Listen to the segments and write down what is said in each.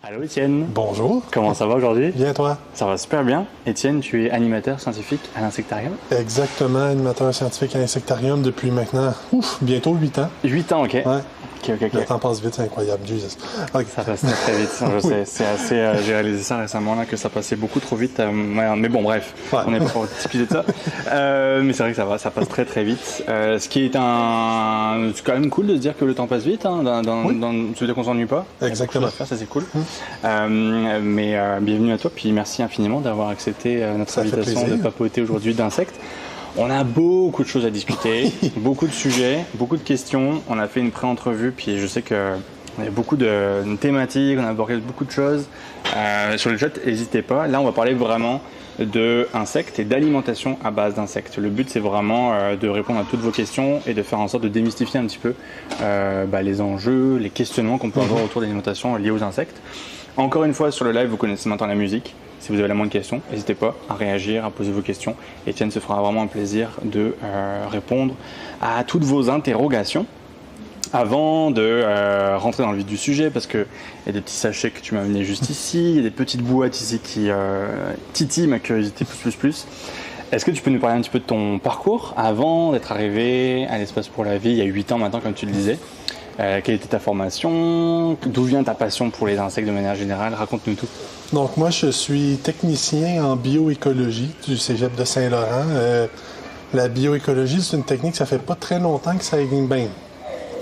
Allô Étienne, Bonjour. comment ça va aujourd'hui? Bien toi? Ça va super bien. Étienne, tu es animateur scientifique à l'Insectarium? Exactement, animateur scientifique à l'Insectarium depuis maintenant, bientôt 8 ans. 8 ans, ok. Ouais. Ok. Le temps passe vite, c'est incroyable, Jesus. Ok. Ça passe très très vite, je sais. C'est assez, j'ai réalisé ça récemment là, que ça passait beaucoup trop vite. Ouais, mais bon, bref, Ouais. on n'est pas pour discuter de ça. Mais c'est vrai que ça passe très très vite. Ce qui est c'est quand même cool de se dire que le temps passe vite. Hein, ça veut dire qu'on s'ennuie pas. Exactement. Ça c'est cool. Bienvenue à toi, puis merci infiniment d'avoir accepté notre Ça fait invitation plaisir. de papoter aujourd'hui d'insectes. On a beaucoup de choses à discuter, beaucoup de sujets, beaucoup de questions. On a fait une pré-entrevue, puis je sais qu'on a beaucoup de thématiques, on a abordé beaucoup de choses. Sur le chat, n'hésitez pas. Là, on va parler vraiment d'insectes et d'alimentation à base d'insectes. Le but, c'est vraiment de répondre à toutes vos questions et de faire en sorte de démystifier un petit peu les enjeux, les questionnements qu'on peut avoir autour de l'alimentation liée aux insectes. Encore une fois, sur le live, vous connaissez maintenant la musique. Si vous avez la moindre question, n'hésitez pas à réagir, à poser vos questions. Étienne se fera vraiment un plaisir de répondre à toutes vos interrogations. Avant de rentrer dans le vif du sujet, parce qu'il y a des petits sachets que tu m'as amenés juste ici, il y a des petites boîtes ici qui titillent ma curiosité plus. Est-ce que tu peux nous parler un petit peu de ton parcours avant d'être arrivé à l'Espace pour la Vie, il y a 8 ans maintenant, comme tu le disais? Quelle était ta formation? D'où vient ta passion pour les insectes de manière générale? Raconte-nous tout. Donc moi, je suis technicien en bioécologie du Cégep de Saint-Laurent. La bioécologie, c'est une technique, ça fait pas très longtemps que ça existe. Ben,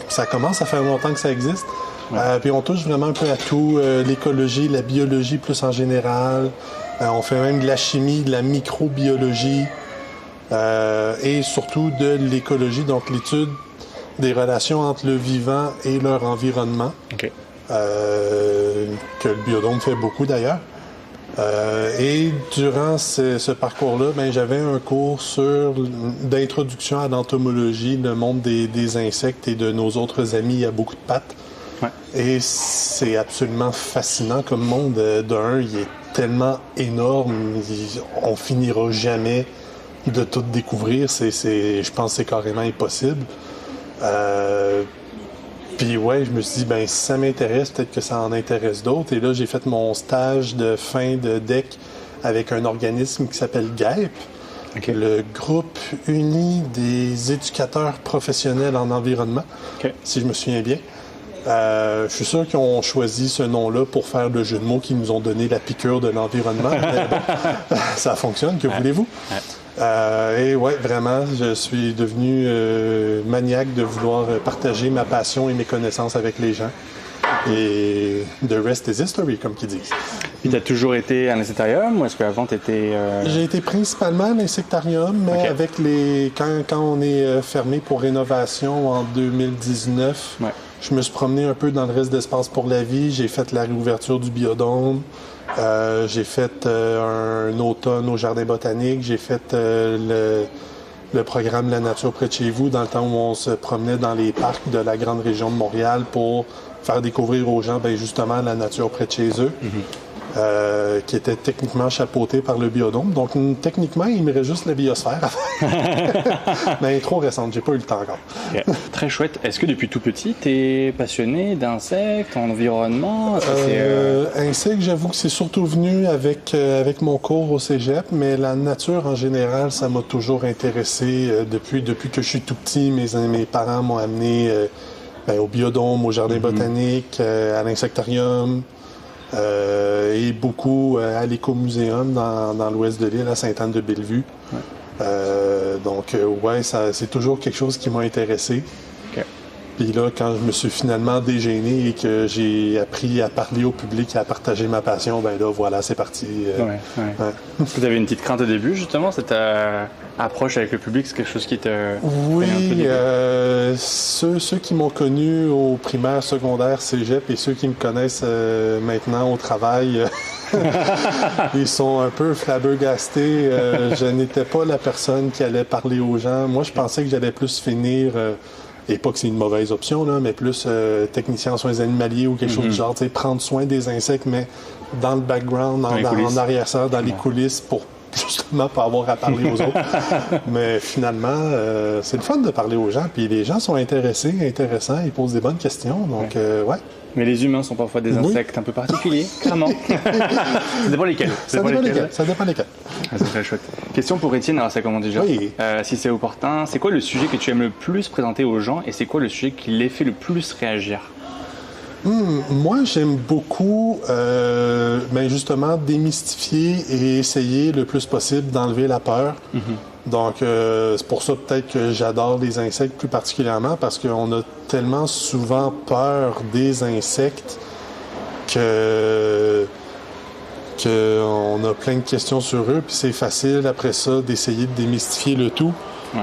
ça commence à faire longtemps que ça existe. Ouais. Puis on touche vraiment un peu à tout, l'écologie, la biologie plus en général. On fait même de la chimie, de la microbiologie et surtout de l'écologie, donc l'étude des relations entre le vivant et leur environnement, Ok. que le biodôme fait beaucoup d'ailleurs. Et durant ce parcours-là, j'avais un cours d'introduction à l'entomologie, le monde des insectes et de nos autres amis à beaucoup de pattes. Ouais. Et c'est absolument fascinant comme monde. D'un, il est tellement énorme, on finira jamais de tout découvrir. Je pense que c'est carrément impossible. Puis ouais, je me suis dit, si ça m'intéresse, peut-être que ça en intéresse d'autres. Et là, j'ai fait mon stage de fin de DEC avec un organisme qui s'appelle GEP, Okay. le Groupe uni des éducateurs professionnels en environnement, si je me souviens bien. Je suis sûr qu'ils ont choisi ce nom-là pour faire le jeu de mots qu'ils nous ont donné la piqûre de l'environnement. Mais bon, ça fonctionne, que voulez-vous? Et ouais, vraiment, je suis devenu maniaque de vouloir partager ma passion et mes connaissances avec les gens. Et the rest is history, comme qu'ils disent. Puis tu as toujours été à l'insectarium ou est-ce qu'avant tu étais... J'ai été principalement à l'insectarium, mais avec quand on est fermé pour rénovation en 2019, je me suis promené un peu dans le reste d'Espace pour la Vie. J'ai fait la réouverture du biodôme. J'ai fait un automne au Jardin botanique. J'ai fait le programme La nature près de chez vous, dans le temps où on se promenait dans les parcs de la grande région de Montréal pour faire découvrir aux gens justement la nature près de chez eux, qui était techniquement chapeauté par le biodôme. Donc techniquement, il me reste juste la biosphère à faire. Mais trop récente, j'ai pas eu le temps encore. Okay. Très chouette. Est-ce que depuis tout petit, tu es passionné d'insectes, en environnement? Insectes, j'avoue que c'est surtout venu avec mon cours au cégep, mais la nature en général, ça m'a toujours intéressé. Depuis que je suis tout petit, mes parents m'ont amené au biodôme, au jardin botanique, à l'insectarium. Et beaucoup à l'écomuséum dans l'ouest de l'île, à Sainte-Anne-de-Bellevue. C'est toujours quelque chose qui m'a intéressé. Puis là, quand je me suis finalement dégêné et que j'ai appris à parler au public et à partager ma passion, voilà, c'est parti. Est-ce que tu avais une petite crainte au début, justement, cette approche avec le public, c'est quelque chose qui te... Oui, ceux qui m'ont connu au primaire, secondaire, cégep et ceux qui me connaissent maintenant au travail, ils sont un peu flabbergastés. Je n'étais pas la personne qui allait parler aux gens. Moi, je pensais que j'allais plus finir... et pas que c'est une mauvaise option, là, mais plus technicien en soins animaliers ou quelque chose du genre, prendre soin des insectes, mais dans le background, en arrière-salle, dans les coulisses, pour justement pour avoir à parler aux autres. Mais finalement, c'est le fun de parler aux gens. Puis les gens sont intéressants, ils posent des bonnes questions. Donc, ouais. Mais les humains sont parfois des insectes un peu particuliers, clairement. Ça dépend lesquels. Ça dépend lesquels. Ah, c'est très chouette. Question pour Étienne, alors ça commence déjà. Oui. Si c'est opportun, c'est quoi le sujet que tu aimes le plus présenter aux gens et c'est quoi le sujet qui les fait le plus réagir? Moi, j'aime beaucoup justement démystifier et essayer le plus possible d'enlever la peur. Donc, c'est pour ça peut-être que j'adore les insectes plus particulièrement parce qu'on a tellement souvent peur des insectes que on a plein de questions sur eux, puis c'est facile après ça d'essayer de démystifier le tout. Ouais.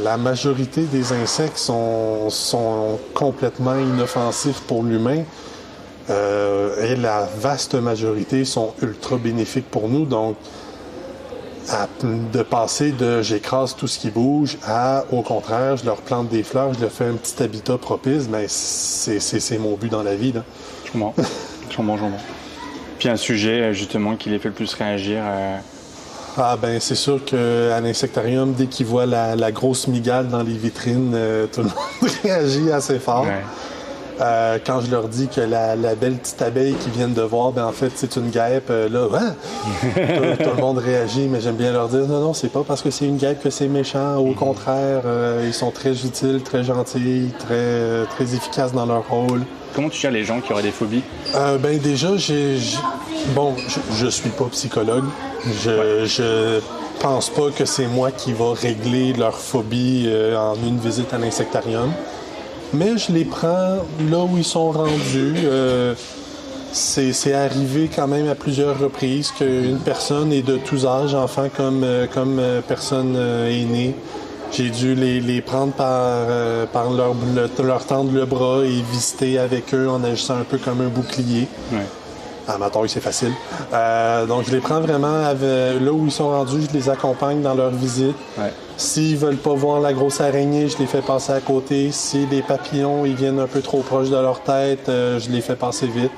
La majorité des insectes sont complètement inoffensifs pour l'humain et la vaste majorité sont ultra bénéfiques pour nous. Donc, de passer de j'écrase tout ce qui bouge à au contraire, je leur plante des fleurs, je leur fais un petit habitat propice, mais c'est mon but dans la vie. Là. Je comprends. Puis un sujet justement qui les fait le plus réagir. C'est sûr qu'à l'insectarium, dès qu'ils voient la grosse mygale dans les vitrines, tout le monde réagit assez fort. Ouais. Quand je leur dis que la belle petite abeille qu'ils viennent de voir, en fait, c'est une guêpe, tout le monde réagit, mais j'aime bien leur dire non, c'est pas parce que c'est une guêpe que c'est méchant. Au contraire, ils sont très utiles, très gentils, très, très efficaces dans leur rôle. Comment tu gères les gens qui auraient des phobies? Déjà, je suis pas psychologue. Je pense pas que c'est moi qui va régler leur phobie en une visite à l'insectarium. Mais je les prends là où ils sont rendus. C'est arrivé quand même à plusieurs reprises qu'une personne est de tous âges, enfants comme personne aînée. J'ai dû les prendre par leur tendre le bras et visiter avec eux en agissant un peu comme un bouclier. Ouais. Amateur, c'est facile. Donc, je les prends vraiment là où ils sont rendus, je les accompagne dans leur visite. Ouais. S'ils veulent pas voir la grosse araignée, je les fais passer à côté. Si les papillons ils viennent un peu trop proches de leur tête, je les fais passer vite.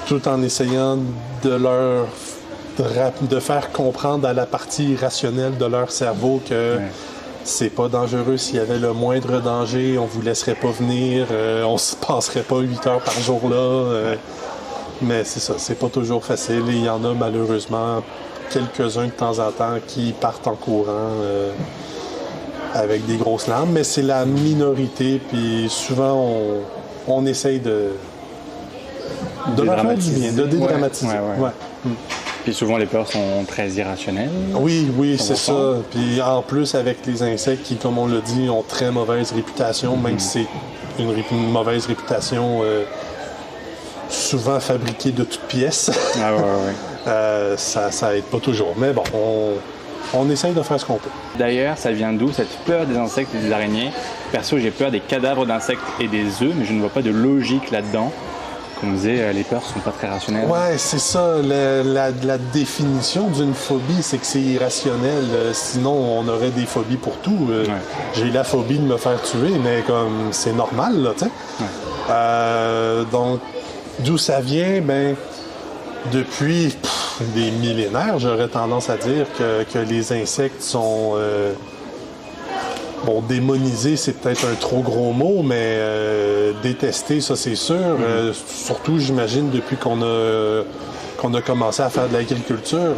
Tout en essayant de faire comprendre à la partie rationnelle de leur cerveau que c'est pas dangereux. S'il y avait le moindre danger, on vous laisserait pas venir, on se passerait pas 8 heures par jour là. Mais c'est ça, c'est pas toujours facile. Et il y en a malheureusement quelques-uns de temps en temps qui partent en courant avec des grosses larmes, mais c'est la minorité, puis souvent on essaye de leur faire du bien, de dédramatiser. Ouais. Puis souvent les peurs sont très irrationnelles. Oui, c'est ça. Puis en plus avec les insectes qui, comme on l'a dit, ont très mauvaise réputation, même si c'est une mauvaise réputation souvent fabriquée de toutes pièces. Ça aide pas toujours. Mais bon, on essaye de faire ce qu'on peut. D'ailleurs, ça vient d'où cette peur des insectes et des araignées? Perso, j'ai peur des cadavres d'insectes et des œufs, mais je ne vois pas de logique là-dedans. Comme on disait, les peurs sont pas très rationnelles. Ouais, c'est ça. La définition d'une phobie, c'est que c'est irrationnel. Sinon, on aurait des phobies pour tout. J'ai la phobie de me faire tuer, mais comme c'est normal, là, tu sais. Donc, d'où ça vient? Depuis des millénaires, j'aurais tendance à dire que les insectes sont... démonisés, c'est peut-être un trop gros mot, mais détestés, ça c'est sûr. Surtout, j'imagine, depuis qu'on a commencé à faire de l'agriculture,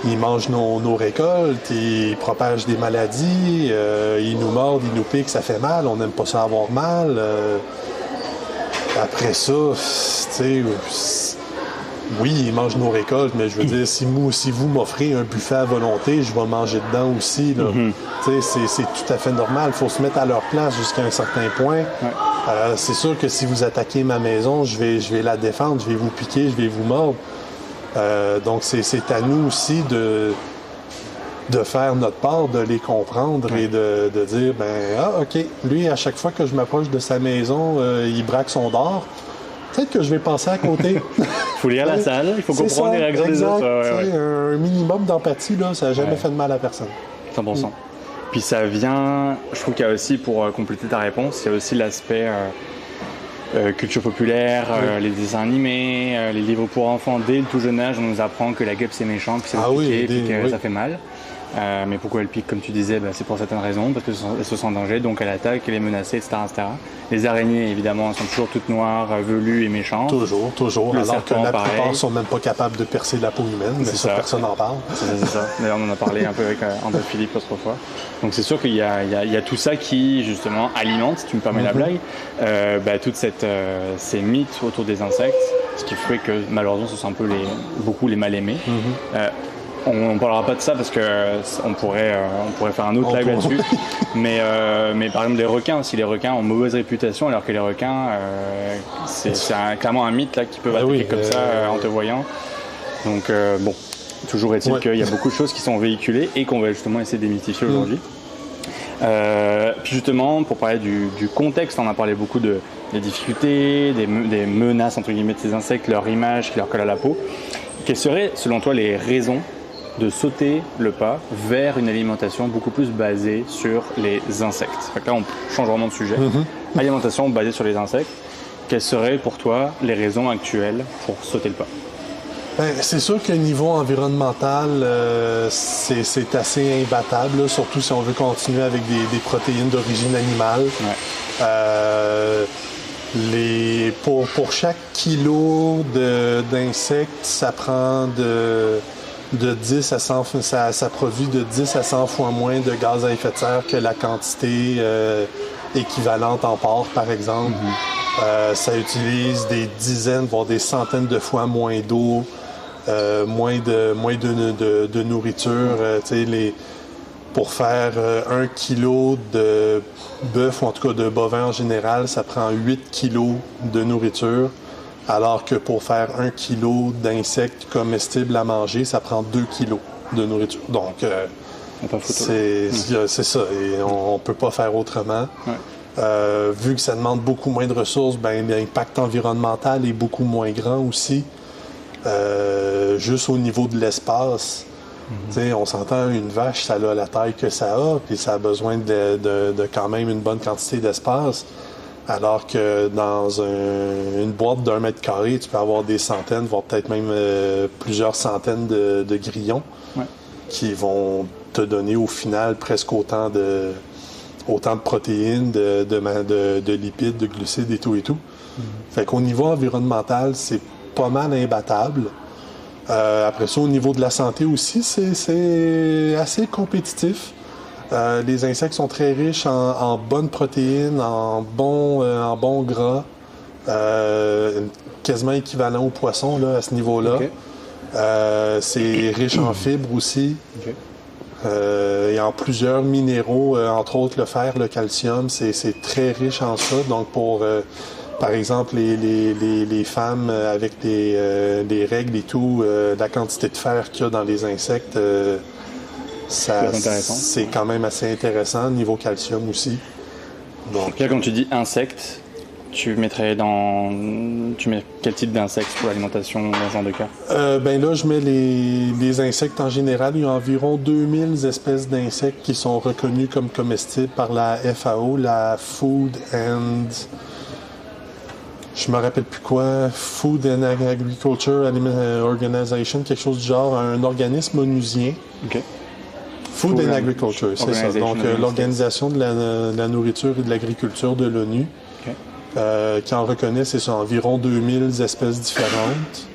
ils mangent nos récoltes, ils propagent des maladies, ils nous mordent, ils nous piquent, ça fait mal, on n'aime pas ça avoir mal. Après ça, tu sais... Oui, ils mangent nos récoltes, mais je veux dire, si vous m'offrez un buffet à volonté, je vais manger dedans aussi. Là. C'est tout à fait normal. Il faut se mettre à leur place jusqu'à un certain point. C'est sûr que si vous attaquez ma maison, je vais la défendre, je vais vous piquer, je vais vous mordre. Donc, c'est à nous aussi de faire notre part, de les comprendre et de dire, OK, lui, à chaque fois que je m'approche de sa maison, il braque son dard. Peut-être que je vais passer à côté. Il faut lire la salle, il faut comprendre les réactions des autres. Un minimum d'empathie, là, ça n'a jamais fait de mal à personne. 100%. Puis ça vient, je trouve qu'il y a aussi, pour compléter ta réponse, il y a aussi l'aspect culture populaire, les dessins animés, les livres pour enfants. Dès le tout jeune âge, on nous apprend que la guêpe c'est méchant, que c'est piqué, puis que ça fait mal. Mais pourquoi elle pique, comme tu disais, c'est pour certaines raisons, parce qu'elle se sent en danger, donc elle attaque, elle est menacée, etc., etc. Les araignées, évidemment, sont toujours toutes noires, velues et méchantes. Toujours. Le alors serpent, que la plupart pareil. sont même pas capables de percer la peau humaine, mais ça, personne n'en parle. C'est ça. D'ailleurs, on en a parlé un peu avec André Philippe l'autre fois. Donc c'est sûr qu'il y a tout ça qui, justement, alimente, si tu me permets la blague, toutes ces mythes autour des insectes, ce qui fait que, malheureusement, ce sont un peu beaucoup les mal-aimés. On ne parlera pas de ça parce qu'on pourrait faire un autre live là-dessus. Mais par exemple, les requins aussi. Les requins ont mauvaise réputation, alors que les requins, c'est clairement un mythe là, qui peut attaquer comme ça en te voyant. Donc, toujours est-il qu'il y a beaucoup de choses qui sont véhiculées et qu'on va justement essayer de démystifier aujourd'hui. Puis justement, pour parler du contexte, on a parlé beaucoup des difficultés, des menaces entre guillemets de ces insectes, leur image qui leur colle à la peau. Quelles seraient, selon toi, les raisons de sauter le pas vers une alimentation beaucoup plus basée sur les insectes? Là, on change vraiment de sujet. Alimentation basée sur les insectes. Quelles seraient pour toi les raisons actuelles pour sauter le pas? C'est sûr qu'au niveau environnemental, c'est assez imbattable, là, surtout si on veut continuer avec des protéines d'origine animale. Pour chaque kilo d'insectes, ça prend de 10 à 100, ça produit de 10 à 100 fois moins de gaz à effet de serre que la quantité équivalente en porc, par exemple. Ça utilise des dizaines, voire des centaines de fois moins d'eau, moins de nourriture. Pour faire 1 kilo de bœuf, ou en tout cas de bovin en général, ça prend 8 kilos de nourriture. Alors que pour faire 1 kilo d'insectes comestibles à manger, ça prend 2 kilos de nourriture. Donc, c'est ça. Et on ne peut pas faire autrement. Vu que ça demande beaucoup moins de ressources, l'impact environnemental est beaucoup moins grand aussi. Juste au niveau de l'espace, on s'entend, une vache, ça a la taille que ça a, puis ça a besoin de quand même une bonne quantité d'espace. Alors que dans une boîte d'1 mètre carré, tu peux avoir des centaines, voire peut-être même plusieurs centaines de grillons qui vont te donner au final presque autant de protéines, de lipides, de glucides et tout. Fait qu'au niveau environnemental, c'est pas mal imbattable. Après ça, au niveau de la santé aussi, c'est assez compétitif. Les insectes sont très riches en bonnes protéines, en bons gras, quasiment équivalent aux poissons là, à ce niveau-là. C'est riche en fibres aussi. Et en plusieurs minéraux, entre autres le fer, le calcium, c'est très riche en ça. Donc par exemple, les femmes avec les règles et tout, la quantité de fer qu'il y a dans les insectes, c'est quand même assez intéressant, niveau calcium aussi. Donc, là, quand tu dis insectes, tu mets quel type d'insectes pour l'alimentation dans ce genre de cas? Là, je mets les insectes en général. Il y a environ 2000 espèces d'insectes qui sont reconnus comme comestibles par la FAO, la Food and... Je me rappelle plus quoi, Food and Agriculture Organization, quelque chose du genre, un organisme onusien. Food and Agriculture, c'est ça. Donc, l'Organisation de la nourriture et de l'agriculture de l'ONU, qui en reconnaît, c'est ça, environ 2000 espèces différentes.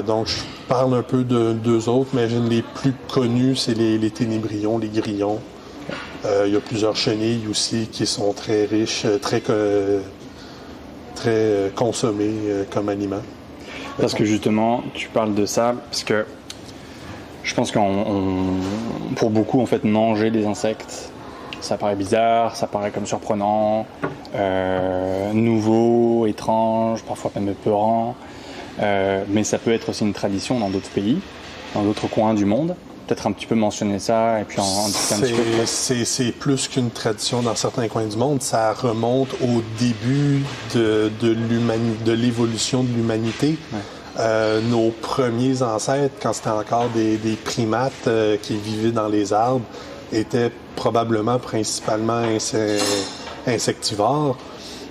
Donc, je parle un peu d'eux autres, mais les plus connus, c'est les ténébrions, les grillons. Il y a plusieurs chenilles aussi qui sont très riches, très consommés comme aliments. Parce que justement, tu parles de ça, parce que je pense pour beaucoup, en fait, manger des insectes, ça paraît bizarre, ça paraît comme surprenant, nouveau, étrange, parfois même peurant. Mais ça peut être aussi une tradition dans d'autres pays, dans d'autres coins du monde. Peut-être un petit peu mentionner ça et puis en discuter un petit peu. C'est plus qu'une tradition dans certains coins du monde. Ça remonte au début de l'évolution de l'humanité. Nos premiers ancêtres, quand c'était encore des primates qui vivaient dans les arbres, étaient probablement principalement insectivores.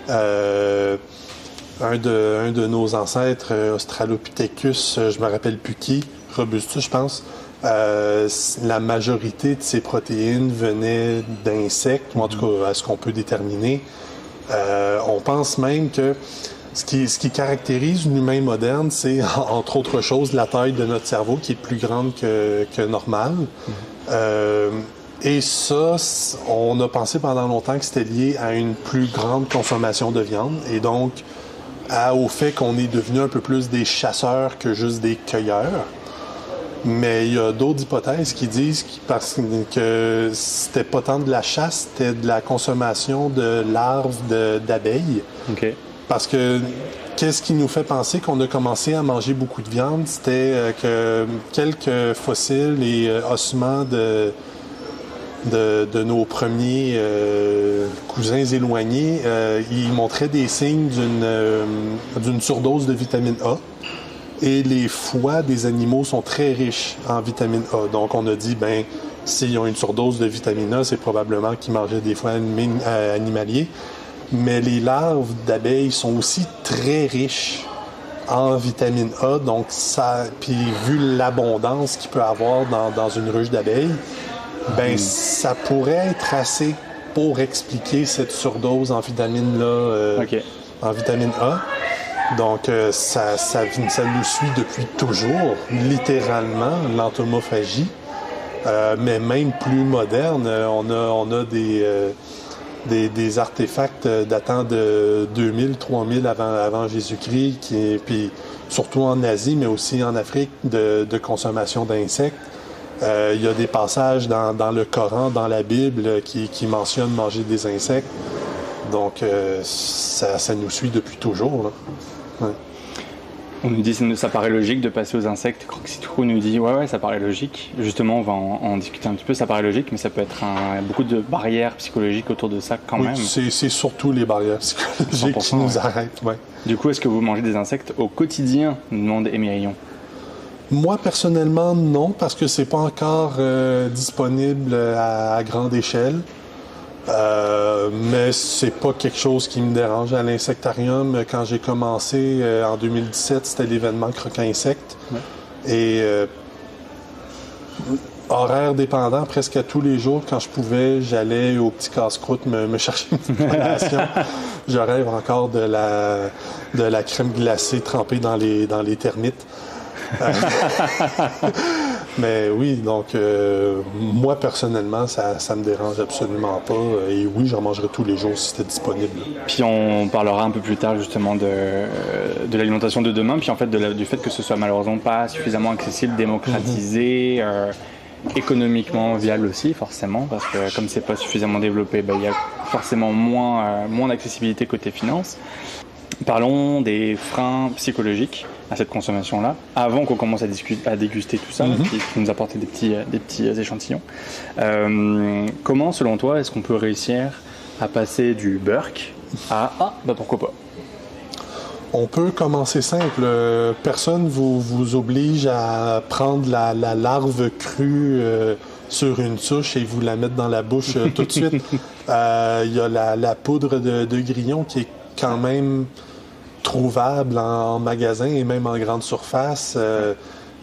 Un de nos ancêtres, Australopithecus, je me rappelle plus qui, Robustus, je pense, la majorité de ses protéines venaient d'insectes, ou en tout cas à ce qu'on peut déterminer. On pense même que ce qui caractérise l'humain moderne, c'est entre autres choses la taille de notre cerveau qui est plus grande que normal. Et ça, on a pensé pendant longtemps que c'était lié à une plus grande consommation de viande et donc au fait qu'on est devenu un peu plus des chasseurs que juste des cueilleurs. Mais il y a d'autres hypothèses qui disent que c'était pas tant de la chasse, c'était de la consommation de larves d'abeilles. Okay. Parce que qu'est-ce qui nous fait penser qu'on a commencé à manger beaucoup de viande? C'était que quelques fossiles et ossements de nos premiers cousins éloignés, ils montraient des signes d'une surdose de vitamine A. Et les foies des animaux sont très riches en vitamine A. Donc, on a dit, s'ils ont une surdose de vitamine A, c'est probablement qu'ils mangeaient des foies animaliers. Mais les larves d'abeilles sont aussi très riches en vitamine A. Donc, puis vu l'abondance qu'il peut avoir dans une ruche d'abeilles, ça pourrait être assez pour expliquer cette surdose en vitamine-là, en vitamine A. Donc, ça nous suit depuis toujours, littéralement, l'entomophagie. Mais même plus moderne, on a des artefacts datant de 2000, 3000 avant Jésus-Christ, puis surtout en Asie, mais aussi en Afrique, de consommation d'insectes. Il y a des passages dans le Coran, dans la Bible, qui mentionnent manger des insectes. Donc, ça nous suit depuis toujours, là. Ouais. On nous dit que ça paraît logique de passer aux insectes. Croxitrou nous dit ouais, ça paraît logique. Justement, on va en discuter un petit peu. Ça paraît logique, mais ça peut être beaucoup de barrières psychologiques autour de ça quand même. C'est surtout les barrières psychologiques qui nous arrêtent. Ouais. Du coup, est-ce que vous mangez des insectes au quotidien, nous demande Émerion? Moi, personnellement, non, parce que c'est pas encore disponible à grande échelle. Mais c'est pas quelque chose qui me dérange à l'insectarium. Quand j'ai commencé en 2017, c'était l'événement Croque-Insectes. Ouais. Et horaire dépendant, presque à tous les jours, quand je pouvais, j'allais au petit casse-croûte me chercher une petite collation. Je rêve encore de la crème glacée trempée dans les termites. Mais oui, donc moi personnellement, ça me dérange absolument pas. Et oui, j'en mangerais tous les jours si c'était disponible. Puis on parlera un peu plus tard justement de l'alimentation de demain, puis en fait du fait que ce soit malheureusement pas suffisamment accessible, démocratisé, économiquement viable aussi forcément, parce que comme c'est pas suffisamment développé, il y a forcément moins d'accessibilité côté finance. Parlons des freins psychologiques à cette consommation-là, avant qu'on commence à déguster tout ça, puis nous apporter des petits échantillons. Comment, selon toi, est-ce qu'on peut réussir à passer du burk à pourquoi pas? On peut commencer simple. Personne vous oblige à prendre la larve crue sur une souche et vous la mettre dans la bouche tout de suite. Il y a la poudre de grillon qui est quand même trouvable en magasin et même en grande surface.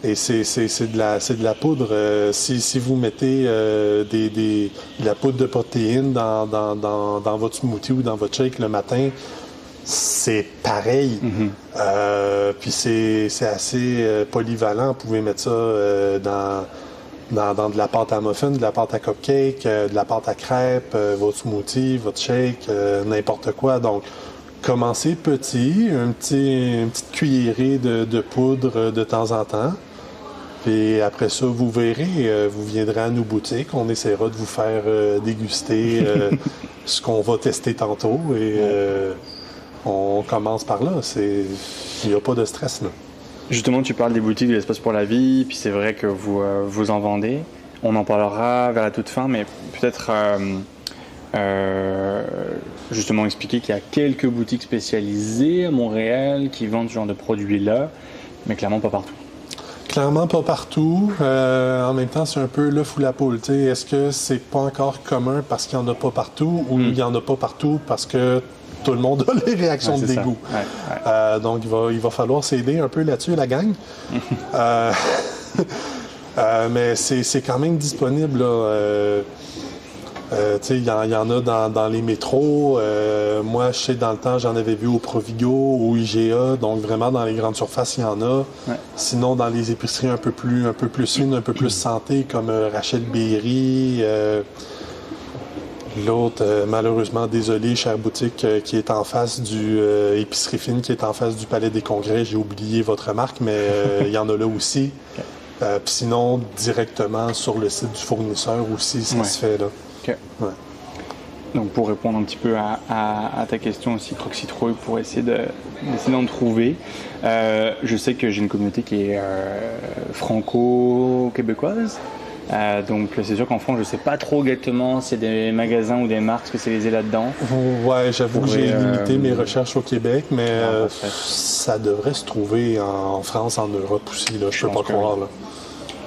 Et c'est de la poudre. Si vous mettez de la poudre de protéines dans votre smoothie ou dans votre shake le matin, c'est pareil. Puis c'est assez polyvalent. Vous pouvez mettre ça dans de la pâte à muffin, de la pâte à cupcake, de la pâte à crêpes, votre smoothie, votre shake, n'importe quoi. Donc, commencez petit, une petite cuillerée de poudre de temps en temps. Puis après ça, vous verrez, vous viendrez à nos boutiques, on essaiera de vous faire déguster ce qu'on va tester tantôt. Et on commence par là. Il n'y a pas de stress, là. Justement, tu parles des boutiques de l'Espace pour la Vie, puis c'est vrai que vous en vendez. On en parlera vers la toute fin, mais peut-être justement expliquer qu'il y a quelques boutiques spécialisées à Montréal qui vendent ce genre de produits-là, mais clairement pas partout. Clairement pas partout. En même temps, c'est un peu l'œuf ou la poule. Est-ce que c'est pas encore commun parce qu'il n'y en a pas partout ou il n'y en a pas partout parce que tout le monde a les réactions de dégoût. Donc, il va falloir s'aider un peu là-dessus, la gang. Mais c'est quand même disponible, là. Il y en a dans les métros. Moi, je sais, dans le temps, j'en avais vu au Provigo, au IGA. Donc, vraiment, dans les grandes surfaces, il y en a. Sinon, dans les épiceries un peu plus fines, un peu plus santé, comme Rachel Berry. L'autre, malheureusement, désolé, chère boutique, qui est en face du épicerie fine, qui est en face du Palais des Congrès. J'ai oublié votre marque, mais il y en a là aussi. Puis sinon, directement sur le site du fournisseur aussi, ça se fait là. Ouais. Donc pour répondre un petit peu à ta question aussi, Croc-Citrouille, pour essayer d'en trouver. Je sais que j'ai une communauté qui est franco-québécoise. Donc c'est sûr qu'en France, je sais pas trop exactement s'il y a des magasins ou des marques spécialisées là-dedans. Ouais, j'avoue que j'ai limité mes recherches au Québec, mais ça devrait se trouver en France, en Europe aussi, là, je peux pas croire. Là.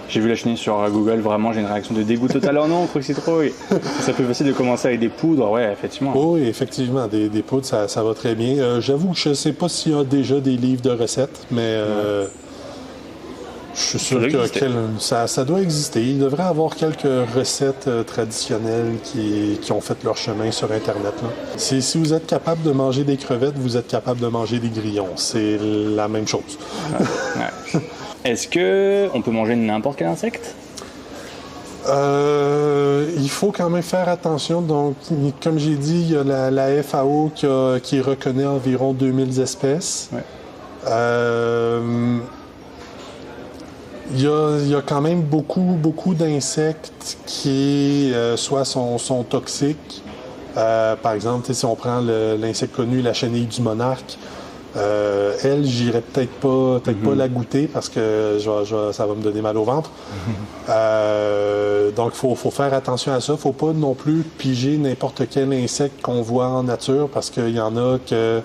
J'ai vu la chenille sur Google, vraiment j'ai une réaction de dégoût total. Oh non, Croc-Citrouille. C'est plus facile de commencer avec des poudres, ouais, effectivement. Oui, effectivement, des poudres, ça va très bien. J'avoue que je sais pas s'il y a déjà des livres de recettes, mais je suis sûr que ça doit exister. Il devrait y avoir quelques recettes traditionnelles qui ont fait leur chemin sur Internet. Là. Si vous êtes capable de manger des crevettes, vous êtes capable de manger des grillons. C'est la même chose. Ouais. Est-ce qu'on peut manger n'importe quel insecte? Il faut quand même faire attention. Donc, comme j'ai dit, il y a la FAO qui reconnaît environ 2000 espèces. Ouais. Il y a quand même beaucoup d'insectes qui soit sont toxiques. Par exemple, si on prend l'insecte connu, la chenille du monarque, elle, j'irais peut-être pas la goûter parce que ça va me donner mal au ventre. Donc, il faut faire attention à ça. Faut pas non plus piger n'importe quel insecte qu'on voit en nature parce qu'il y en a que,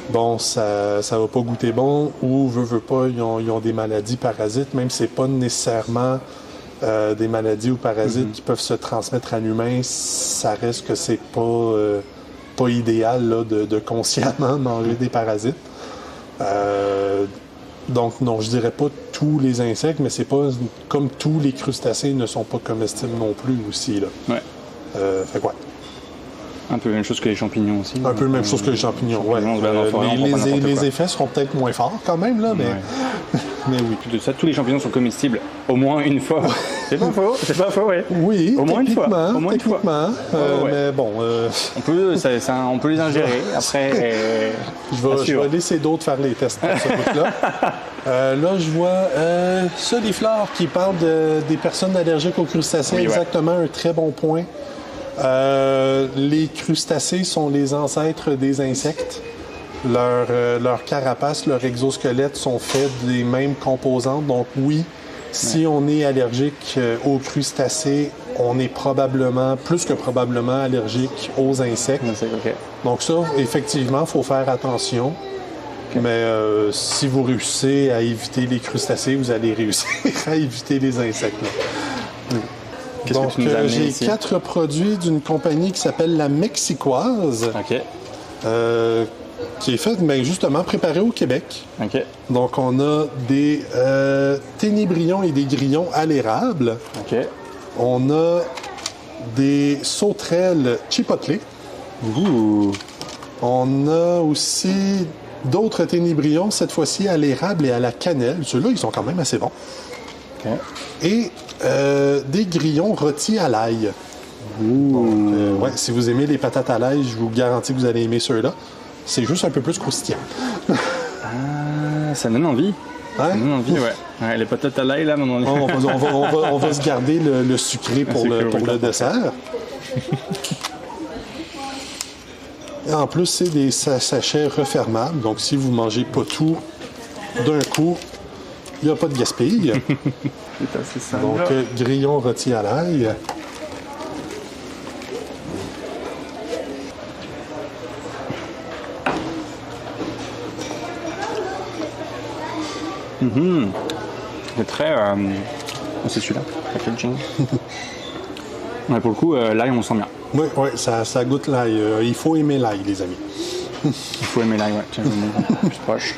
bon, ça va pas goûter bon ou, veut pas, ils ont des maladies parasites, même si c'est pas nécessairement des maladies ou parasites qui peuvent se transmettre à l'humain, ça reste que c'est pas idéal là, de consciemment manger des parasites. Donc non, je dirais pas tous les insectes, mais c'est pas comme tous les crustacés ne sont pas comestibles non plus aussi. Là. Ouais. Fait quoi? Un peu la même chose que les champignons aussi. Un peu la même chose que les champignons, ouais. Les effets seront peut-être moins forts quand même, là, mais... Ouais. mais oui. De ça, tous les champignons sont comestibles au moins une fois. C'est pas faux, ouais. Oui, au moins une fois. Ouais. Mais bon... On peut les ingérer, après... Je vais laisser d'autres faire les tests pour ce bout-là. Là, je vois Soliflore qui parle des personnes allergiques aux crustacés. Oui, exactement, un très bon point. Les crustacés sont les ancêtres des insectes. Leur carapace, leur exosquelette sont faits des mêmes composantes. Donc oui, si on est allergique aux crustacés, on est plus que probablement allergique aux insectes. Okay. Donc ça, effectivement, il faut faire attention. Okay. Mais si vous réussissez à éviter les crustacés, vous allez réussir à éviter les insectes. Donc, j'ai 4 produits d'une compagnie qui s'appelle La Mexicoise, qui est faite justement préparée au Québec. Okay. Donc, on a des ténébrions et des grillons à l'érable. Okay. On a des sauterelles chipotle. Ouh. On a aussi d'autres ténébrions, cette fois-ci à l'érable et à la cannelle. Ceux-là, ils sont quand même assez bons. Okay. Et des grillons rôtis à l'ail. Donc, si vous aimez les patates à l'ail, je vous garantis que vous allez aimer ceux-là. C'est juste un peu plus croustillant. Ça donne envie. Hein? Ça donne envie, ouais. Les patates à l'ail, là, on va se garder le sucré pour le dessert. Et en plus, c'est des sachets refermables. Donc, si vous ne mangez pas tout d'un coup, il n'y a pas de gaspille. Donc, grillon rôti à l'ail. C'est très... c'est celui-là. Ouais, pour le coup, l'ail, on le sent bien. Oui, ça goûte l'ail. Il faut aimer l'ail, les amis. Il faut aimer l'ail, ouais. Tiens, je vais me mettre un peu plus proche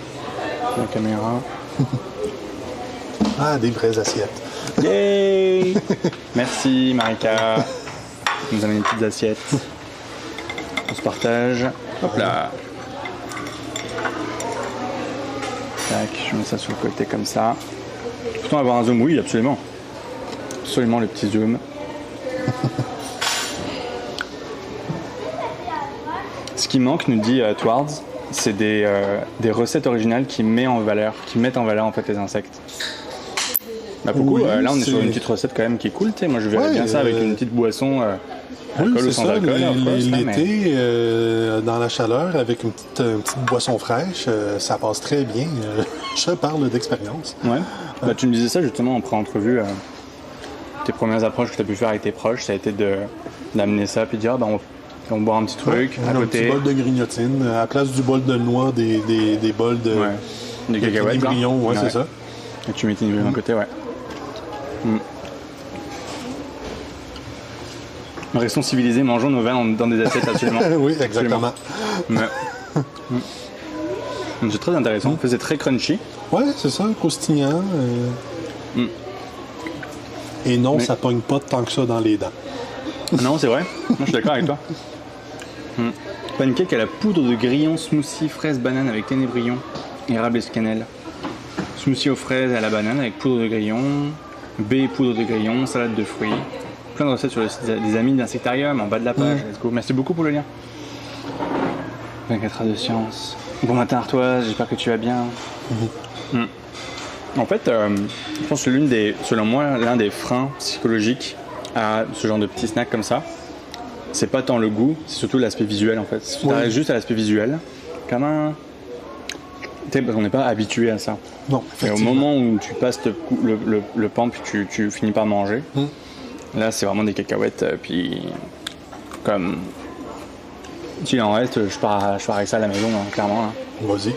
de la caméra. Ah, des vraies assiettes. Yay! Merci, Marika. Tu nous amènes des petites assiettes. On se partage. Hop là. Tac, je mets ça sur le côté comme ça. Peut-on avoir un zoom? Oui, absolument. Absolument, le petit zoom. Ce qui manque, nous dit Twards, c'est des recettes originales qui mettent en valeur en fait les insectes. Bah, pour Oui, là, on est sur une petite recette quand même qui est cool. Moi, je verrais bien ça avec une petite boisson alcool ou sans alcool. L'été, dans la chaleur, avec une petite boisson fraîche, ça passe très bien. Je parle d'expérience. Ouais. Bah, tu me disais ça justement en pré-entrevue. Tes premières approches que tu as pu faire avec tes proches, ça a été d'amener ça puis de dire on boit un petit truc à côté. Un petit bol de grignotine. À la place du bol de noix, des bols de cacahuètes. Grillons, c'est ça. Et tu mets tes niveaux d'un côté, ouais. Restons civilisés, mangeons nos vins dans des assiettes absolument. Oui, exactement. C'est très intéressant. C'est très crunchy. Ouais, c'est ça, croustillant. Et non, ça pogne pas tant que ça dans les dents. Non, c'est vrai. Moi, je suis d'accord avec toi. Pancake à la poudre de grillon, smoothie, fraise, banane avec ténébrion, érable et cannelle. Smoothie aux fraises et à la banane avec poudre de grillon, baie et poudre de grillon, salade de fruits. Plein de recettes sur le site des amis d'Insectarium en bas de la page. Let's go. Merci beaucoup pour le lien. 24 heures de science. Bon matin Artoise, j'espère que tu vas bien. En fait, je pense que selon moi, l'un des freins psychologiques à ce genre de petits snacks comme ça, c'est pas tant le goût, c'est surtout l'aspect visuel en fait. Si tu t'arrêtes juste à l'aspect visuel, comme un... parce qu'on n'est pas habitué à ça. Non, et au moment où tu passes le pan puis tu finis par manger, là c'est vraiment des cacahuètes, puis comme... S'il en reste, je pars avec ça à la maison, hein, clairement. Hein. Vas-y.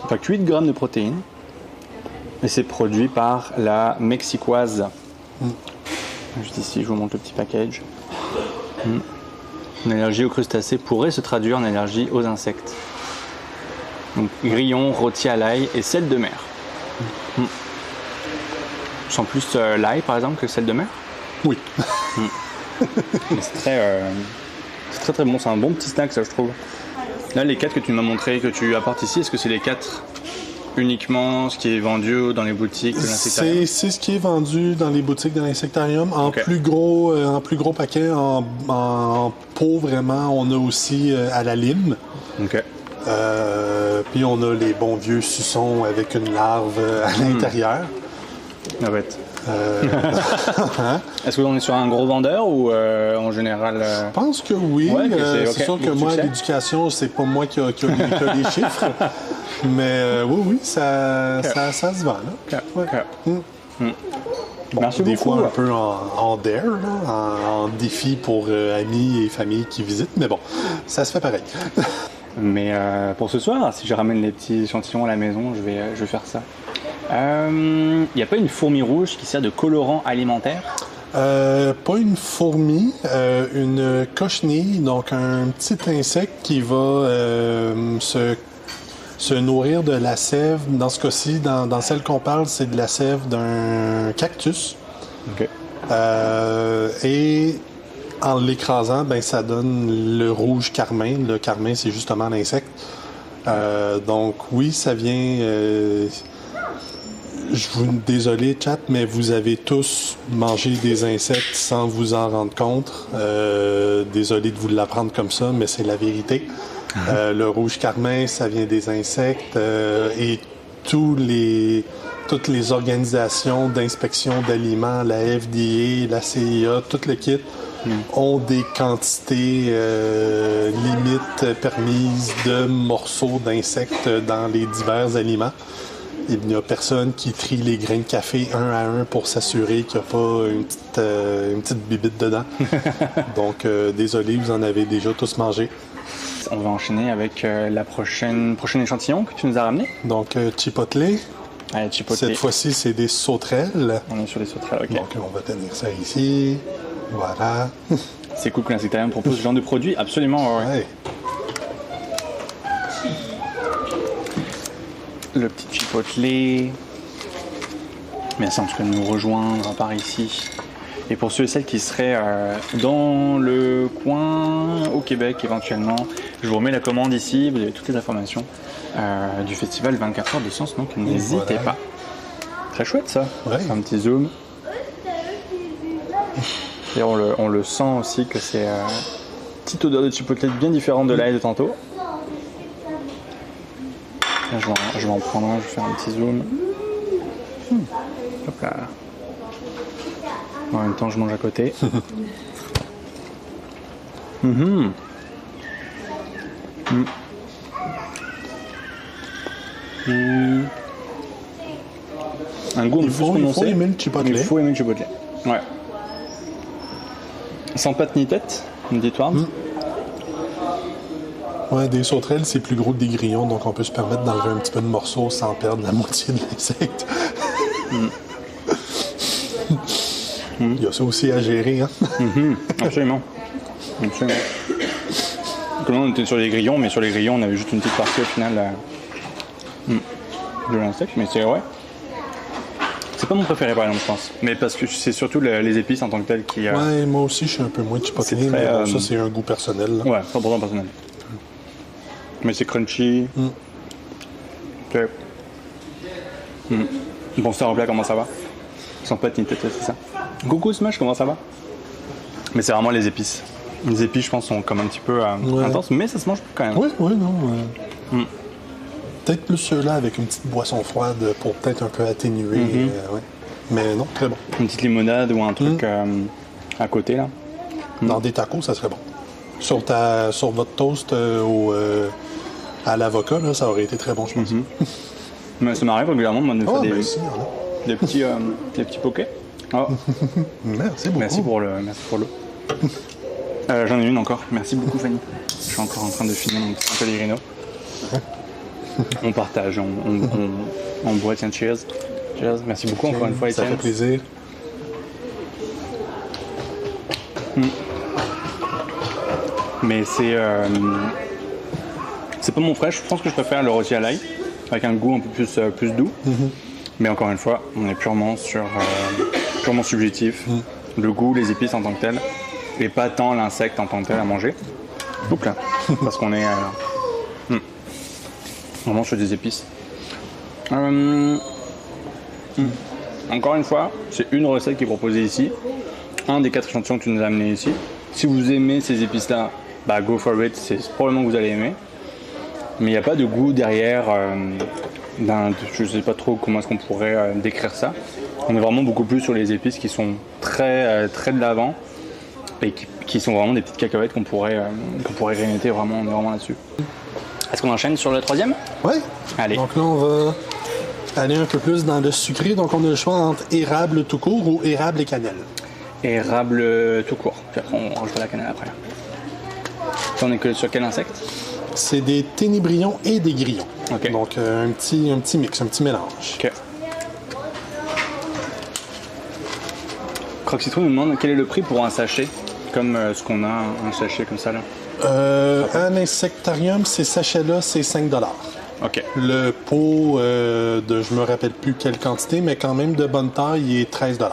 Fait que 8 grammes de protéines. Et c'est produit par la Mexicoise. Juste ici, je vous montre le petit package. Une allergie aux crustacés pourrait se traduire en allergie aux insectes. Donc grillon, rôti à l'ail et sel de mer. Je sens plus l'ail par exemple que sel de mer. Oui. Mais c'est très très bon, c'est un bon petit snack ça je trouve. Là les 4 que tu m'as montré, que tu apportes ici, est-ce que c'est les 4 uniquement ce qui est vendu dans les boutiques de l'Insectarium? C'est ce qui est vendu dans les boutiques de l'Insectarium. En plus gros paquet, en pot vraiment, on a aussi à la lime. OK. Puis on a les bons vieux suçons avec une larve à l'intérieur. Ah ouais. Est-ce qu'on est sur un gros vendeur ou en général Je pense que oui. Ouais, c'est sûr que moi, l'éducation, c'est pas moi qui a les chiffres. Mais oui, ça se vend. Là. Bon, merci des beaucoup. Fois un peu en dare, là, en défi pour amis et familles qui visitent. Mais bon, ça se fait pareil. Mais pour ce soir, si je ramène les petits échantillons à la maison, je vais faire ça. Il n'y a pas une fourmi rouge qui sert de colorant alimentaire? Pas une fourmi, une cochenille, donc un petit insecte qui va se nourrir de la sève. Dans ce cas-ci, dans celle qu'on parle, c'est de la sève d'un cactus. OK. Et en l'écrasant, ben, ça donne le rouge carmin. Le carmin, c'est justement l'insecte. Donc oui, ça vient... désolé, chat, mais vous avez tous mangé des insectes sans vous en rendre compte. Désolé de vous l'apprendre comme ça, mais c'est la vérité. Le rouge carmin, ça vient des insectes et toutes les organisations d'inspection d'aliments, la FDA, la CIA, tout le kit, ont des quantités limites permises de morceaux d'insectes dans les divers aliments. Il n'y a personne qui trie les grains de café un à un pour s'assurer qu'il n'y a pas une petite bibite dedans. Donc, désolé, vous en avez déjà tous mangé. On va enchaîner avec la prochaine échantillon que tu nous as ramené. Donc, chipotle. Allez, chipotle. Cette fois-ci, c'est des sauterelles. On est sur des sauterelles, OK. Donc, on va tenir ça ici. Voilà. C'est cool que l'Insectarium propose ce genre de produit, absolument. Ouais. Le petit chipotle. Merci en tout cas de nous rejoindre par ici. Et pour ceux et celles qui seraient dans le coin au Québec éventuellement, je vous remets la commande ici, vous avez toutes les informations du festival 24 heures de science, donc n'hésitez pas. Très chouette ça, ouais. Un petit zoom. Et on le sent aussi que c'est petite odeur de chipotle bien différente de l'ail de tantôt. Là, je vais en prendre un, je vais faire un petit zoom. Hop là. En même temps, je mange à côté. Un goût un peu plus prononcé. Il faut aimer le chipotle. Il faut aimer le chipotle. Ouais. Sans patte ni tête, une Warm. Ouais, des sauterelles, c'est plus gros que des grillons, donc on peut se permettre d'enlever un petit peu de morceaux sans perdre la moitié de l'insecte. Il y a ça aussi à gérer, hein? Absolument. Absolument. Comme on était sur les grillons, mais sur les grillons, on avait juste une petite partie au final de l'insecte, mais c'est vrai. C'est pas mon préféré par exemple, je pense. Mais parce que c'est surtout les épices en tant que telles qui. Ouais, moi aussi, je suis un peu moins chipotle, mais bon, ça, c'est un goût personnel. Là. Ouais, 100% personnel. Mais c'est crunchy. Okay. Bon, Star Plat, comment ça va? Sans pâte ni tête, c'est ça. Coucou Smash, comment ça va? Mais c'est vraiment les épices. Les épices, je pense, sont comme un petit peu intenses, mais ça se mange quand même. Oui, non. Peut-être plus ceux-là avec une petite boisson froide pour peut-être un peu atténuer. Ouais. Mais non, très bon. Une petite limonade ou un truc à côté, là. Dans des tacos, ça serait bon. Sur votre toast à l'avocat, là, ça aurait été très bon, je pense. Mais ça m'arrive régulièrement de faire des petits pokés. Oh. Merci beaucoup. Merci pour l'eau. J'en ai une encore. Merci beaucoup, Fanny. Je suis encore en train de finir mon petit Pellegrino. On partage, on boit. Tiens, cheers. Cheers. Merci beaucoup encore une fois, Étienne. Ça fait plaisir. Mais c'est pas mon frère. Je pense que je préfère le rôti à l'ail, avec un goût un peu plus doux. Mais encore une fois, on est purement subjectif. Le goût, les épices en tant que tel, et pas tant l'insecte en tant que tel à manger. Oups là, parce qu'on est vraiment sur des épices. Encore une fois, c'est une recette qui est proposée ici. Un des 4 échantillons que tu nous as amené ici. Si vous aimez ces épices-là, bah go for it, c'est probablement que vous allez aimer. Mais il n'y a pas de goût derrière je ne sais pas trop comment est-ce qu'on pourrait décrire ça. On est vraiment beaucoup plus sur les épices qui sont très de l'avant et qui sont vraiment des petites cacahuètes qu'on pourrait grignoter. Vraiment, on est vraiment là-dessus. Est-ce qu'on enchaîne sur le troisième? Oui. Allez. Donc là, on va aller un peu plus dans le sucré. Donc on a le choix entre érable tout court ou érable et cannelle. Érable tout court. Puis après, on rajoute la cannelle après. On est que sur quel insecte? C'est des ténébrions et des grillons. Okay. Donc un petit mix, un petit mélange. Ok. Croque Citron nous demande quel est le prix pour un sachet, comme ce qu'on a, un sachet comme ça là. Un insectarium, ces sachets-là, c'est 5 $. Ok. Le pot je me rappelle plus quelle quantité, mais quand même de bonne taille, il est 13 $.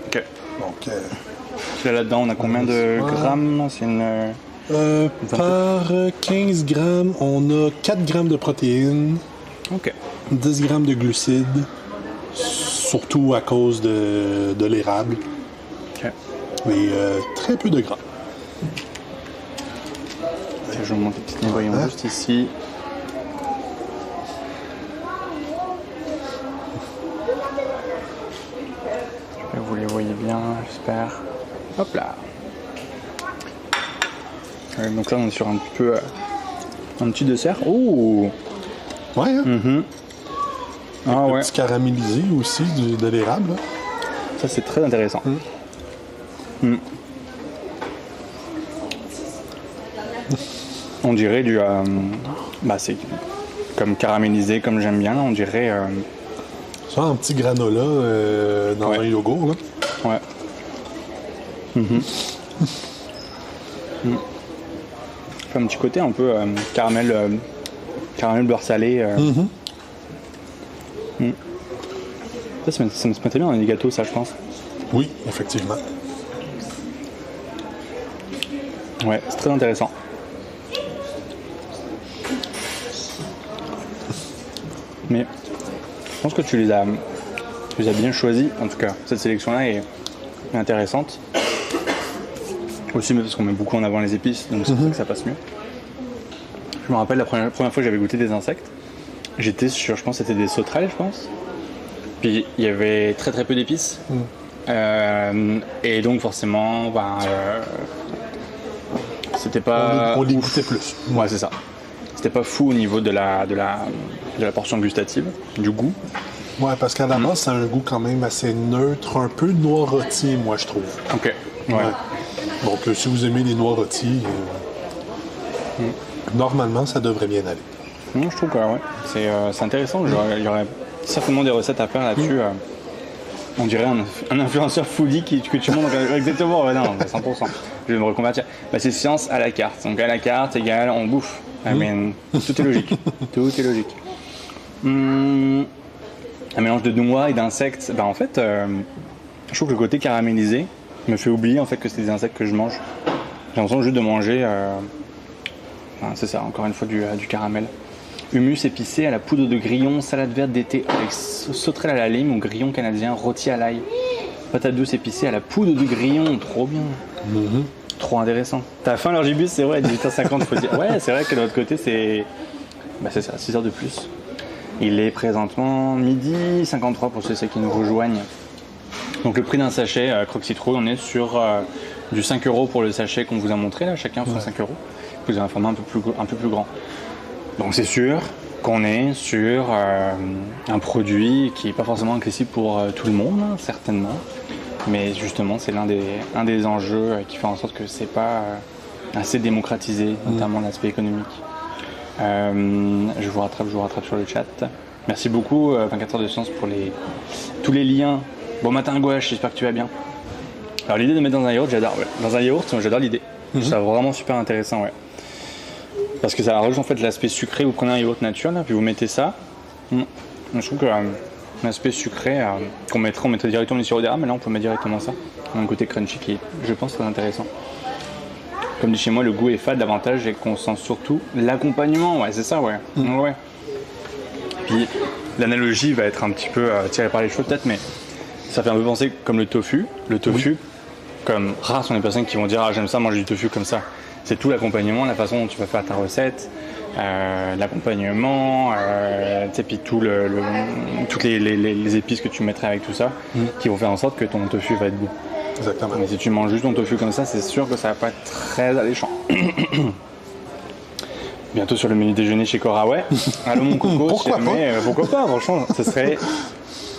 Ok. Donc là-dedans, on a combien de grammes? C'est une. Par 15 grammes, on a 4 grammes de protéines, 10 grammes de glucides, surtout à cause de l'érable, mais très peu de gras. Je vais vous montrer le petit névoyant juste ici. Vous les voyez bien, j'espère. Hop là. Donc là, on est sur un petit dessert. Oh! Ouais, hein? Ah ouais. Petit caramélisé aussi de l'érable. Là. Ça, c'est très intéressant. On dirait du... c'est comme caramélisé, comme j'aime bien. On dirait... Ça, un petit granola dans un yogourt. Là. Ouais. Fait un petit côté un peu caramel beurre salé. Ça me mettait bien dans les gâteaux, ça, je pense. Oui, effectivement. Ouais, c'est très intéressant. Mais je pense que tu les as bien choisis. En tout cas, cette sélection-là est intéressante. Aussi parce qu'on met beaucoup en avant les épices, donc c'est pour ça que ça passe mieux. Je me rappelle la première fois que j'avais goûté des insectes, j'étais sur, je pense que c'était des sauterelles, je pense. Puis il y avait très très peu d'épices. Et donc forcément, c'était pas... On les goûtait plus. Ouais, c'est ça. C'était pas fou au niveau de la portion gustative, du goût. Ouais, parce qu'à la base, ça a un goût quand même assez neutre, un peu noiroti, moi, je trouve. Ok, ouais. Donc, si vous aimez les noiroti, normalement, ça devrait bien aller. Non, je trouve que ouais. C'est intéressant. Il y aurait certainement des recettes à faire là-dessus. On dirait un influenceur foodie que tu montres exactement. Ouais, non, 100%. Je vais me reconvertir. C'est science à la carte. Donc à la carte égale on bouffe. Tout est logique. Tout est logique. Un mélange de noix et d'insectes. En fait, je trouve que le côté caramélisé me fait oublier en fait que c'est des insectes que je mange. J'ai l'impression juste de manger. C'est ça, encore une fois du caramel. Hummus épicé à la poudre de grillon, salade verte d'été avec sauterelle à la lime ou grillon canadien rôti à l'ail. Patate douce épicée à la poudre de grillon, trop bien. Trop intéressant. T'as faim l'orgibus, c'est vrai, à 18h50, faut dire. Ouais, c'est vrai que de l'autre côté, c'est ça, 6 heures de plus. Il est présentement midi 53 pour ceux qui nous rejoignent. Donc le prix d'un sachet Croque-Citrouille, on est sur du 5 € pour le sachet qu'on vous a montré, là, chacun fait 5 €. Vous avez un format un peu plus grand. Donc c'est sûr qu'on est sur un produit qui n'est pas forcément accessible pour tout le monde, hein, certainement. Mais justement, c'est l'un des enjeux qui fait en sorte que c'est pas assez démocratisé, notamment l'aspect économique. Je vous rattrape sur le chat. Merci beaucoup, 24 heures de science, pour tous les liens. Bon matin gouache, j'espère que tu vas bien. Alors l'idée de mettre dans un yaourt, j'adore. Ouais. Dans un yaourt, j'adore l'idée. Je trouve ça vraiment super intéressant, ouais. Parce que ça rajoute en fait l'aspect sucré. Vous prenez un yaourt nature, là, puis vous mettez ça. Je trouve que l'aspect sucré on mettrait directement du sirop d'érable, mais là on peut mettre directement ça. On a un côté crunchy qui est, je pense, très intéressant. Comme dit chez moi, le goût est fade, l'avantage est qu'on sent surtout l'accompagnement. Ouais, c'est ça, ouais. Ouais. Puis l'analogie va être un petit peu tirée par les cheveux peut-être, mais ça fait un peu penser comme le tofu. Le tofu, comme rares sont les personnes qui vont dire j'aime ça manger du tofu comme ça. C'est tout l'accompagnement, la façon dont tu vas faire ta recette, l'accompagnement, puis toutes les épices que tu mettrais avec tout ça, qui vont faire en sorte que ton tofu va être bon. Exactement. Mais si tu manges juste ton tofu comme ça, c'est sûr que ça va pas être très alléchant. Bientôt sur le menu déjeuner chez Cora, ouais. Allô mon coco, pourquoi pas, franchement, ce serait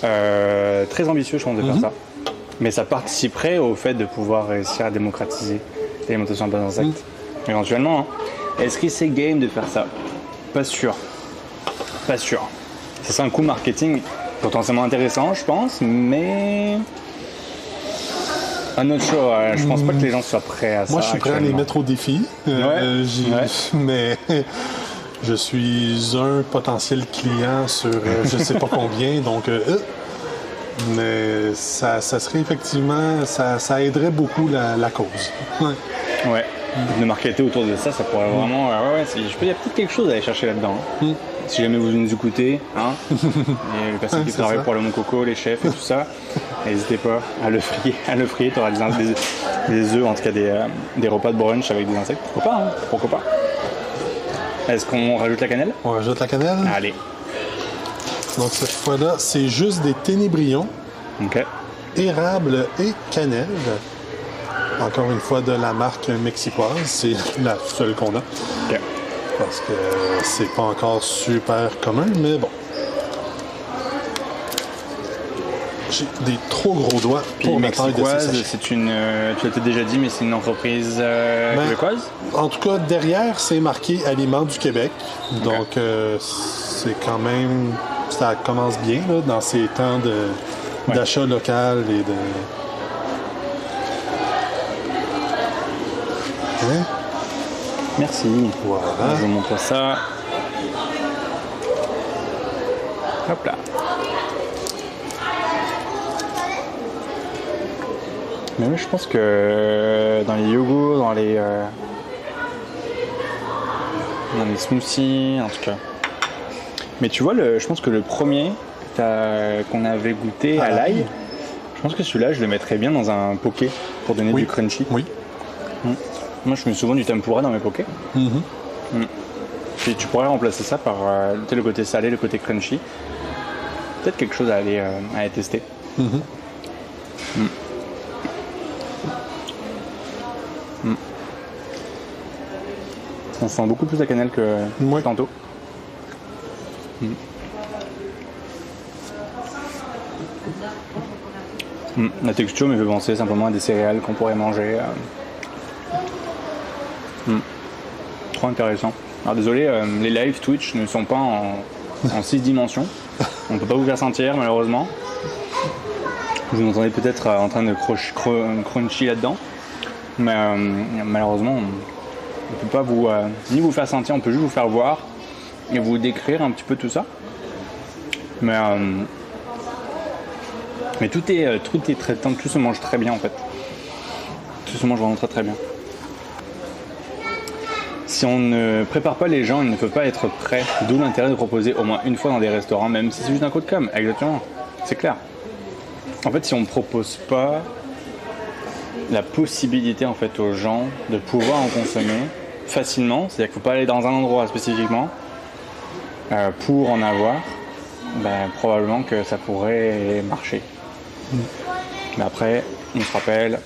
très ambitieux, je pense, de faire ça. Mais ça participerait au fait de pouvoir réussir à démocratiser l'alimentation à base d'insectes. Éventuellement, hein. Est-ce que c'est game de faire ça? Pas sûr. Ça serait un coup marketing potentiellement intéressant, je pense, mais un autre show. Je pense pas que les gens soient prêts à ça. Moi, je suis prêt à les mettre au défi, mais je suis un potentiel client sur je sais pas combien, donc mais ça serait effectivement, ça aiderait beaucoup la cause. Ouais. De marketer autour de ça, ça pourrait vraiment. Il y a peut-être quelque chose à aller chercher là-dedans. Hein. Si jamais vous nous écoutez, hein, et les personnes qui travaillent pour le Mon Coco, les chefs et tout ça, n'hésitez pas à le frier. Tu auras des œufs, en tout cas des repas de brunch avec des insectes. Pourquoi pas. Est-ce qu'on rajoute la cannelle? On rajoute la cannelle. Allez. Donc cette fois-là, c'est juste des ténébrions, érable et cannelle. Encore une fois de la marque mexicoise, c'est la seule qu'on a. Parce que c'est pas encore super commun, mais bon. J'ai des trop gros doigts pour ma taille de ces sachets. C'est une, tu l'as déjà dit, mais c'est une entreprise québécoise? En tout cas, derrière, c'est marqué Aliments du Québec. Donc, c'est quand même... Ça commence bien là, dans ces temps d'achat local et de... Hein? Merci. Voilà. Je vous montre ça. Hop là. Mais oui, je pense que dans les yogourts, dans les smoothies, en tout cas. Mais tu vois, je pense que le premier qu'on avait goûté à l'ail, je pense que celui-là, je le mettrais bien dans un poké pour donner du crunchy. Oui. Moi, je mets souvent du tempura dans mes pokés. Puis tu pourrais remplacer ça par le côté salé, le côté crunchy. Peut-être quelque chose à aller tester. On sent beaucoup plus la cannelle que tantôt. La texture me fait penser simplement à des céréales qu'on pourrait manger. Trop intéressant. Alors désolé, les live Twitch ne sont pas en 6 dimensions. On ne peut pas vous faire sentir malheureusement. Vous m'entendez peut-être en train de crunchy là-dedans. Mais malheureusement, on ne peut pas ni vous faire sentir, on peut juste vous faire voir et vous décrire un petit peu tout ça. Mais tout est très tendre, tout se mange très bien en fait. Tout se mange vraiment très très bien. Si on ne prépare pas les gens, ils ne peuvent pas être prêts. D'où l'intérêt de proposer au moins une fois dans des restaurants, même si c'est juste un coup de com'. Exactement, c'est clair. En fait, si on ne propose pas la possibilité en fait aux gens de pouvoir en consommer facilement, c'est-à-dire qu'il ne faut pas aller dans un endroit spécifiquement pour en avoir, probablement que ça pourrait marcher. Mais après, on se rappelle,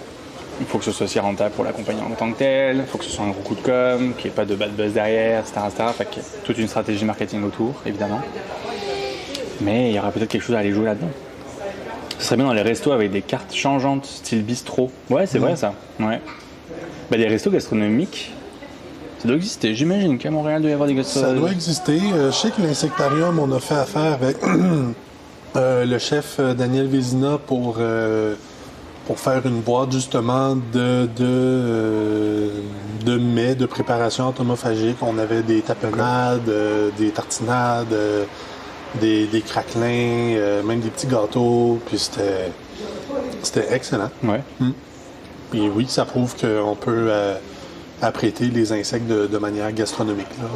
il faut que ce soit aussi rentable pour la compagnie en tant que telle, il faut que ce soit un gros coup de com', qu'il n'y ait pas de bad buzz derrière, etc. Fait qu'il y a toute une stratégie marketing autour, évidemment. Mais il y aura peut-être quelque chose à aller jouer là-dedans. Ce serait bien dans les restos avec des cartes changeantes, style bistrot. Ouais, c'est vrai ça. Ouais. Des restos gastronomiques, ça doit exister. J'imagine qu'à Montréal, il doit y avoir des gastronomiques. Ça doit exister. Je sais que l'Insectarium, on a fait affaire avec le chef Daniel Vézina pour faire une boîte justement de mets, de préparation entomophagique. On avait des tapenades, des tartinades, des craquelins, même des petits gâteaux. Puis c'était excellent. Ouais. Et oui, ça prouve qu'on peut apprêter les insectes de manière gastronomique. Là.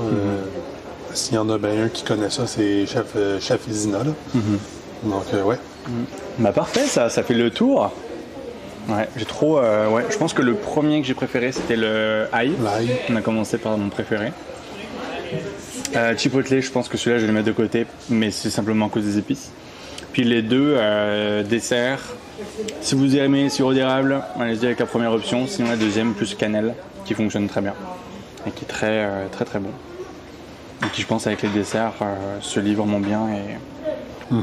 S'il y en a bien un qui connaît ça, c'est chef Vézina. Donc, ouais. Parfait, ça fait le tour. Ouais, j'ai trop. Je pense que le premier que j'ai préféré, c'était le ail. L'ail. On a commencé par mon préféré. Chipotle, je pense que celui-là, je vais le mettre de côté, mais c'est simplement à cause des épices. Puis les deux desserts. Si vous aimez sirop d'érable, allez-y avec la première option. Sinon, la deuxième, plus cannelle, qui fonctionne très bien et qui est très très très bon. Et qui, je pense, avec les desserts, se lit vraiment bien.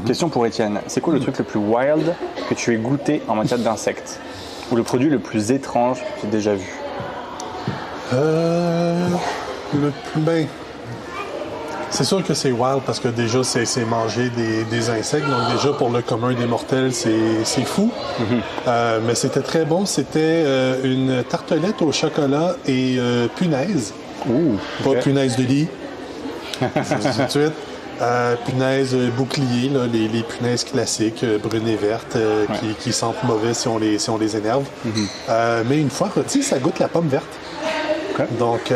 Question pour Étienne, c'est quoi le truc le plus wild que tu aies goûté en matière d'insectes? Ou le produit le plus étrange que tu aies déjà vu? C'est sûr que c'est wild parce que déjà, c'est manger des insectes. Donc déjà, pour le commun des mortels, c'est fou. Mais c'était très bon. C'était une tartelette au chocolat et punaise. Pas punaise de lit. C'est tout de suite. Punaises boucliers, là, les punaises classiques, brunes et vertes, qui sentent mauvais si on les énerve. Mais une fois rôti, ça goûte la pomme verte. Okay. Donc,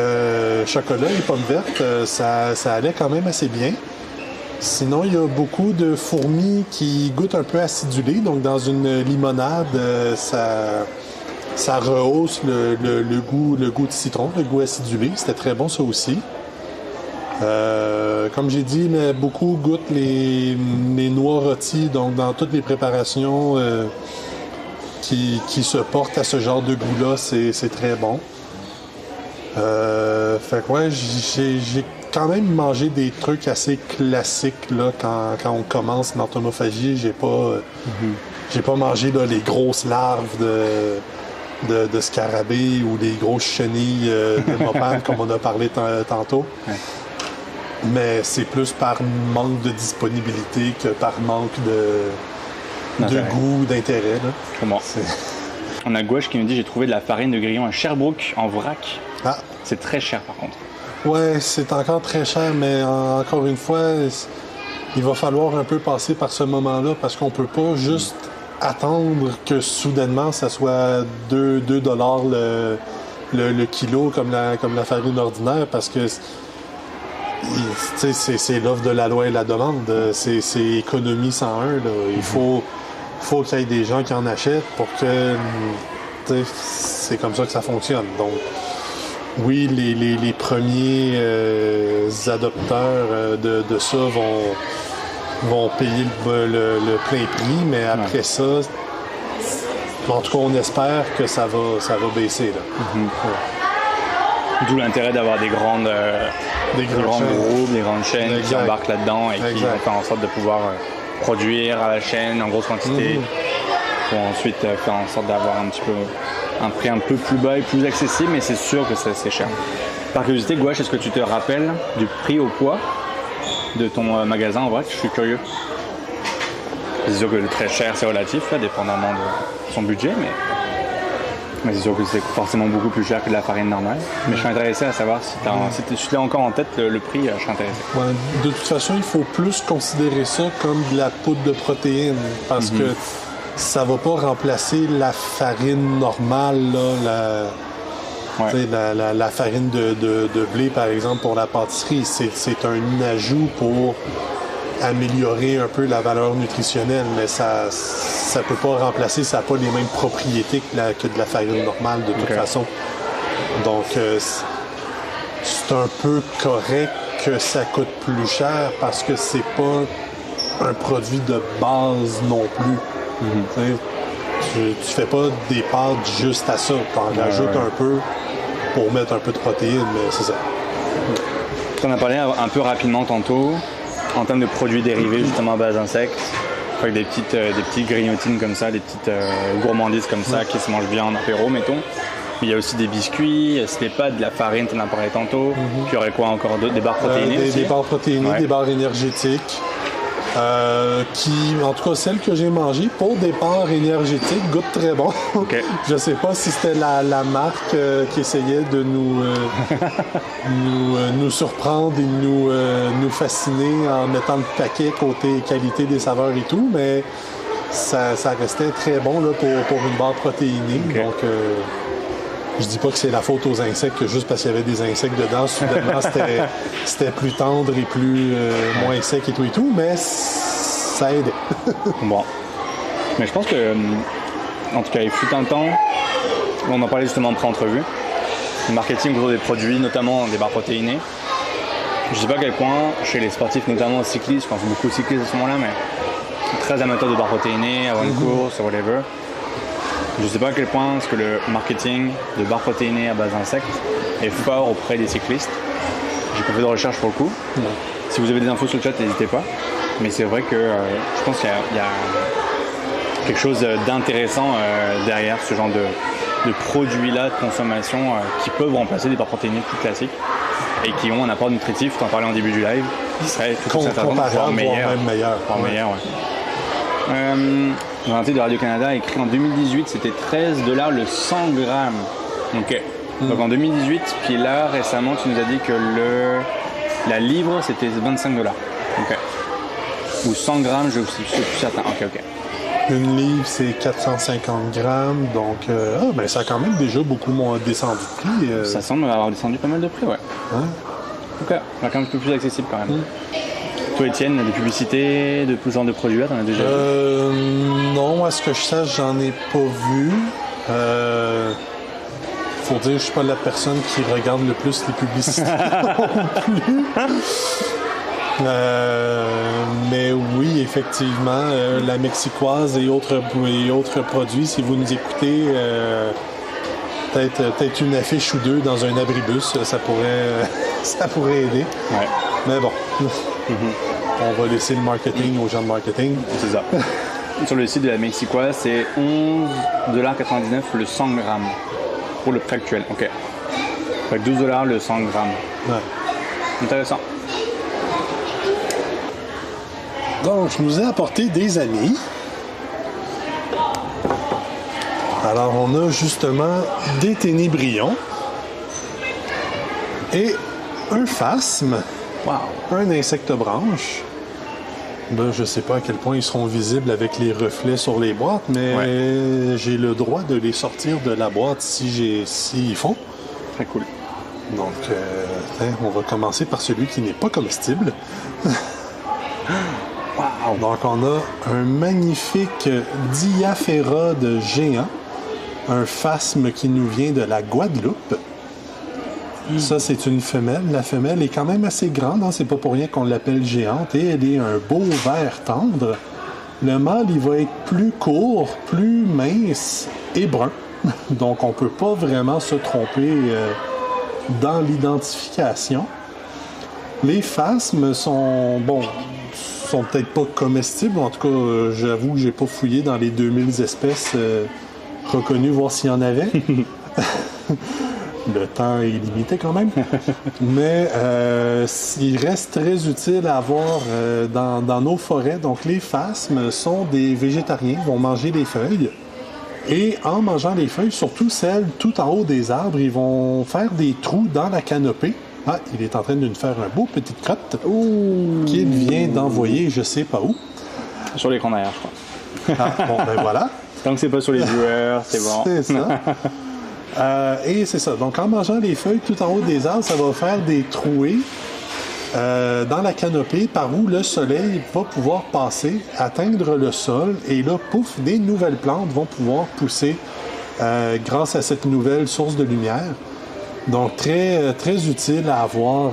chocolat et pommes vertes, ça allait quand même assez bien. Sinon, il y a beaucoup de fourmis qui goûtent un peu acidulé. Donc, dans une limonade, ça rehausse le goût de citron, le goût acidulé. C'était très bon, ça aussi. Comme j'ai dit, mais beaucoup goûtent les noix rôties, donc dans toutes les préparations qui se portent à ce genre de goût-là, c'est très bon. Fait que ouais, j'ai quand même mangé des trucs assez classiques là, quand on commence l'entomophagie. J'ai pas mangé là, les grosses larves de scarabées ou les grosses chenilles de mopane comme on a parlé tantôt. Ouais. Mais c'est plus par manque de disponibilité que par manque de goût, d'intérêt. Comment? On a Gouache qui nous dit « J'ai trouvé de la farine de grillon à Sherbrooke en vrac. Ah. C'est très cher par contre. Ouais, c'est encore très cher, mais encore une fois, il va falloir un peu passer par ce moment-là parce qu'on peut pas juste attendre que soudainement ça soit 2 $ le kilo comme la farine ordinaire parce que c'est l'offre de la loi et la demande. C'est économie 101. Là. Il faut qu'il y ait des gens qui en achètent pour que c'est comme ça que ça fonctionne. Donc, oui, les premiers adopteurs de ça vont payer le plein prix, mais après ça, en tout cas, on espère que ça va baisser. Là. D'où l'intérêt d'avoir des grands groupes, des grandes chaînes qui embarquent là-dedans et qui vont faire en sorte de pouvoir produire à la chaîne en grosse quantité pour ensuite faire en sorte d'avoir un prix un peu plus bas et plus accessible, mais c'est sûr que c'est assez cher. Par curiosité, Gouache, est-ce que tu te rappelles du prix au poids de ton magasin? En vrai, je suis curieux. C'est sûr que le très cher, c'est relatif, là, dépendamment de son budget, mais c'est sûr que c'est forcément beaucoup plus cher que de la farine normale. Mais je suis intéressé à savoir si tu l'as encore en tête, le prix, je suis intéressé. Ouais, de toute façon, il faut plus considérer ça comme de la poudre de protéines, parce que ça va pas remplacer la farine normale, là, la farine de blé, par exemple, pour la pâtisserie. C'est un ajout pour améliorer un peu la valeur nutritionnelle, mais ça peut pas remplacer, ça n'a pas les mêmes propriétés que de la farine normale, de toute façon. Donc, c'est un peu correct que ça coûte plus cher parce que c'est pas un produit de base non plus. Tu fais pas des pâtes juste à ça. Tu en rajoutes un peu pour mettre un peu de protéines, mais c'est ça. Tu en as parlé un peu rapidement tantôt, en termes de produits dérivés justement à base d'insectes, avec des petites grignotines comme ça, des petites gourmandises comme ça qui se mangent bien en apéro, mettons. Mais il y a aussi des biscuits, c'était pas de la farine, tu en as parlé tantôt. Puis il y aurait quoi encore d'autre? Des barres protéinées des barres protéinées, des barres énergétiques. Qui, en tout cas, celles que j'ai mangées pour des barres énergétiques, goûtent très bon. Okay. Je sais pas si c'était la marque qui essayait de nous surprendre et nous fasciner en mettant le paquet côté qualité des saveurs et tout, mais ça restait très bon là, pour une barre protéinée. Okay. Donc, je dis pas que c'est la faute aux insectes, que juste parce qu'il y avait des insectes dedans, soudainement c'était plus tendre et plus moins sec et tout, mais ça aidait. Bon. Mais je pense que, en tout cas, il fut un temps, on en parlait justement en pré-entrevue, le marketing autour des produits, notamment des barres protéinées. Je sais pas à quel point, chez les sportifs, notamment cyclistes, je pense beaucoup aux cyclistes à ce moment-là, mais très amateurs de barres protéinées, avant une course, whatever. Je ne sais pas à quel point est-ce que le marketing de barres protéinées à base d'insectes est fort auprès des cyclistes. J'ai pas fait de recherche pour le coup. Si vous avez des infos sur le chat, n'hésitez pas. Mais c'est vrai que je pense qu'il y a quelque chose d'intéressant derrière ce genre de produits-là de consommation qui peuvent remplacer des barres protéinées plus classiques et qui ont un apport nutritif, tu en parlais en début du live, qui serait tout certainement voire meilleur. Voire meilleur, dans un titre de Radio-Canada écrit en 2018, c'était 13 $ le 100 grammes. Ok. Donc en 2018, puis là récemment, tu nous as dit que la livre c'était 25 $. Ok. Ou 100 grammes, je suis plus certain. Ok. Une livre c'est 450 grammes, donc ben, ça a quand même déjà beaucoup moins descendu de prix. Ça semble avoir descendu pas mal de prix, ouais. Ok, quand même un peu plus accessible quand même. Toi, Étienne, des publicités de tout genre de produits-là, t'en as déjà vu? Non, à ce que je sache, j'en ai pas vu. Faut dire, je suis pas la personne qui regarde le plus les publicités non plus. Mais oui, effectivement, la Mexicoise et autres produits, si vous nous écoutez, peut-être une affiche ou deux dans un abribus, ça pourrait aider. Ouais. Mais bon. On va laisser le marketing aux gens de marketing. C'est ça. Sur le site de la Mexicoise, c'est 11,99 $ le 100 grammes pour le prix actuel. Ok. Fait 12 $ le 100 grammes. Ouais. Intéressant. Donc, je nous ai apporté des amis. Alors, on a justement des Ténébrions. Et un phasme, Wow. un insecte-branche. Ben, je ne sais pas à quel point ils seront visibles avec les reflets sur les boîtes, mais j'ai le droit de les sortir de la boîte s'il faut. Très cool. Donc, on va commencer par celui qui n'est pas comestible. Wow. Donc, on a un magnifique diaphérode géant, un phasme qui nous vient de la Guadeloupe. Ça, c'est une femelle. La femelle est quand même assez grande, hein? C'est pas pour rien qu'on l'appelle géante, et elle est un beau vert tendre. Le mâle, il va être plus court, plus mince et brun. Donc, on peut pas vraiment se tromper dans l'identification. Les phasmes sont peut-être pas comestibles. En tout cas, j'avoue que j'ai pas fouillé dans les 2000 espèces reconnues, voir s'il y en avait. Le temps est limité quand même. Mais il reste très utile à avoir dans nos forêts. Donc, les phasmes sont des végétariens, vont manger les feuilles. Et en mangeant les feuilles, surtout celles tout en haut des arbres, ils vont faire des trous dans la canopée. Ah, il est en train de nous faire un beau petit crotte qu'il vient d'envoyer je sais pas où. Sur l'écran derrière, je crois. Ah, bon, ben voilà. Tant que c'est pas sur les viewers, c'est bon. C'est ça. Et c'est ça. Donc, en mangeant les feuilles tout en haut des arbres, ça va faire des trouées dans la canopée par où le soleil va pouvoir passer, atteindre le sol. Et là, pouf, des nouvelles plantes vont pouvoir pousser grâce à cette nouvelle source de lumière. Donc, très, très utile à avoir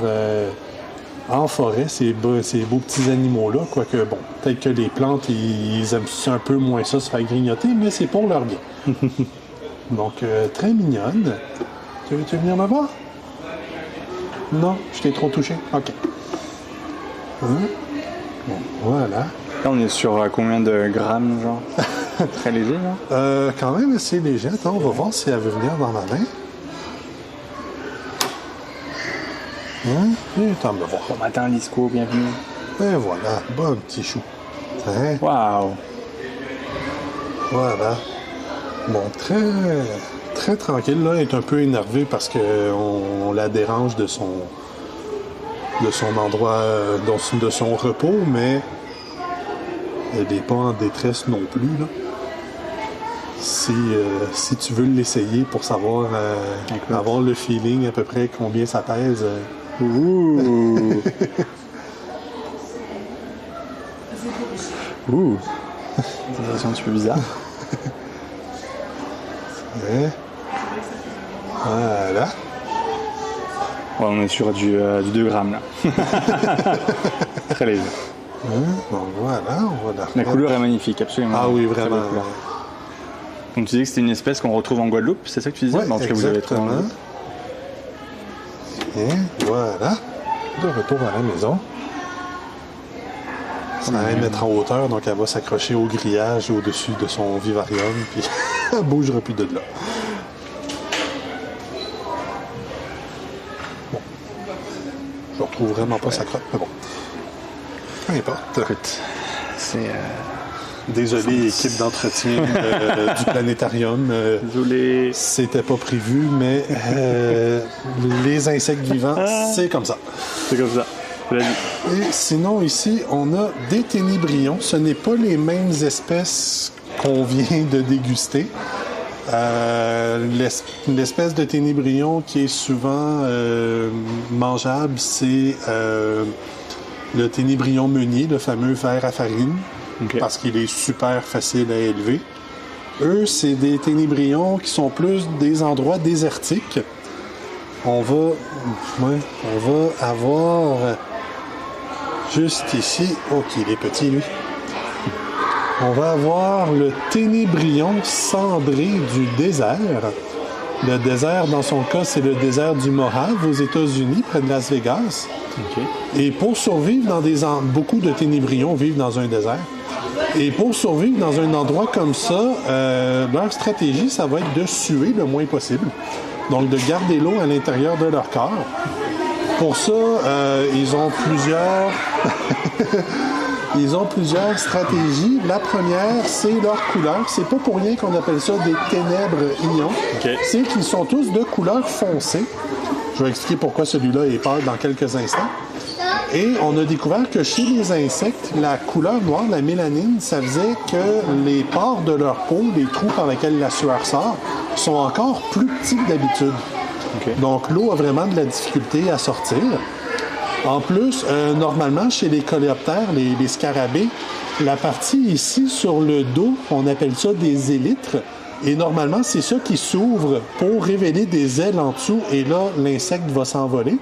en forêt, ces beaux petits animaux-là. Quoique, bon, peut-être que les plantes, ils aiment un peu moins ça, se faire grignoter, mais c'est pour leur bien. Donc, très mignonne. Tu veux venir me voir? Non, je t'ai trop touché. OK. Bon, voilà. Là, on est sur combien de grammes, genre? Très léger, là? Quand même assez léger. Attends, on va voir si elle veut venir dans ma main. Attends, me voir. Bon matin, Lisco, bienvenue. Et voilà, bon petit chou. Hein? Waouh! Voilà. Bon, très, très tranquille. Là, elle est un peu énervée parce qu'on la dérange de son endroit, de son repos, mais elle n'est pas en détresse non plus, là. Si tu veux l'essayer pour savoir, avoir le feeling à peu près combien ça pèse. Ouh! Ouh! Sensation un petit peu bizarre. Voilà. Ouais, on est sur du 2 grammes, là. Très léger. Donc voilà, on va La couleur est magnifique, absolument. Ah oui, vraiment. Donc tu disais que c'était une espèce qu'on retrouve en Guadeloupe, c'est ça que tu disais? Oui, en tout cas, vous avez trouvé en Guadeloupe. Et voilà, de retour à la maison. Ça va la mettre en hauteur, donc elle va s'accrocher au grillage au-dessus de son vivarium, puis elle ne bougera plus de là. Bon. Je ne retrouve vraiment pas sa crotte, mais bon. Peu importe. Écoute, c'est... Désolé, équipe d'entretien du planétarium. Désolé. C'était pas prévu, mais les insectes vivants, c'est comme ça. C'est comme ça. Et sinon, ici, on a des ténébrions. Ce n'est pas les mêmes espèces qu'on vient de déguster. L'espèce de ténébrion qui est souvent mangeable, c'est le ténébrion meunier, le fameux ver à farine. Okay. Parce qu'il est super facile à élever. Eux, c'est des ténébrions qui sont plus des endroits désertiques. On va avoir juste ici... Oh, il est petit, lui. On va avoir le ténébrion cendré du désert. Le désert, dans son cas, c'est le désert du Mojave aux États-Unis, près de Las Vegas. Okay. Et pour survivre beaucoup de ténébrions vivent dans un désert. Et pour survivre dans un endroit comme ça, leur stratégie, ça va être de suer le moins possible. Donc, de garder l'eau à l'intérieur de leur corps. Pour ça, ils ont plusieurs stratégies. La première, c'est leur couleur. C'est pas pour rien qu'on appelle ça des ténèbres ions. Okay. C'est qu'ils sont tous de couleur foncée. Je vais expliquer pourquoi celui-là est pâle dans quelques instants. Et on a découvert que chez les insectes, la couleur noire, la mélanine, ça faisait que les pores de leur peau, les trous par lesquels la sueur sort, sont encore plus petits que d'habitude. Okay. Donc, l'eau a vraiment de la difficulté à sortir. En plus, normalement, chez les coléoptères, les scarabées, la partie ici sur le dos, on appelle ça des élytres. Et normalement, c'est ça qui s'ouvre pour révéler des ailes en dessous. Et là, l'insecte va s'envoler.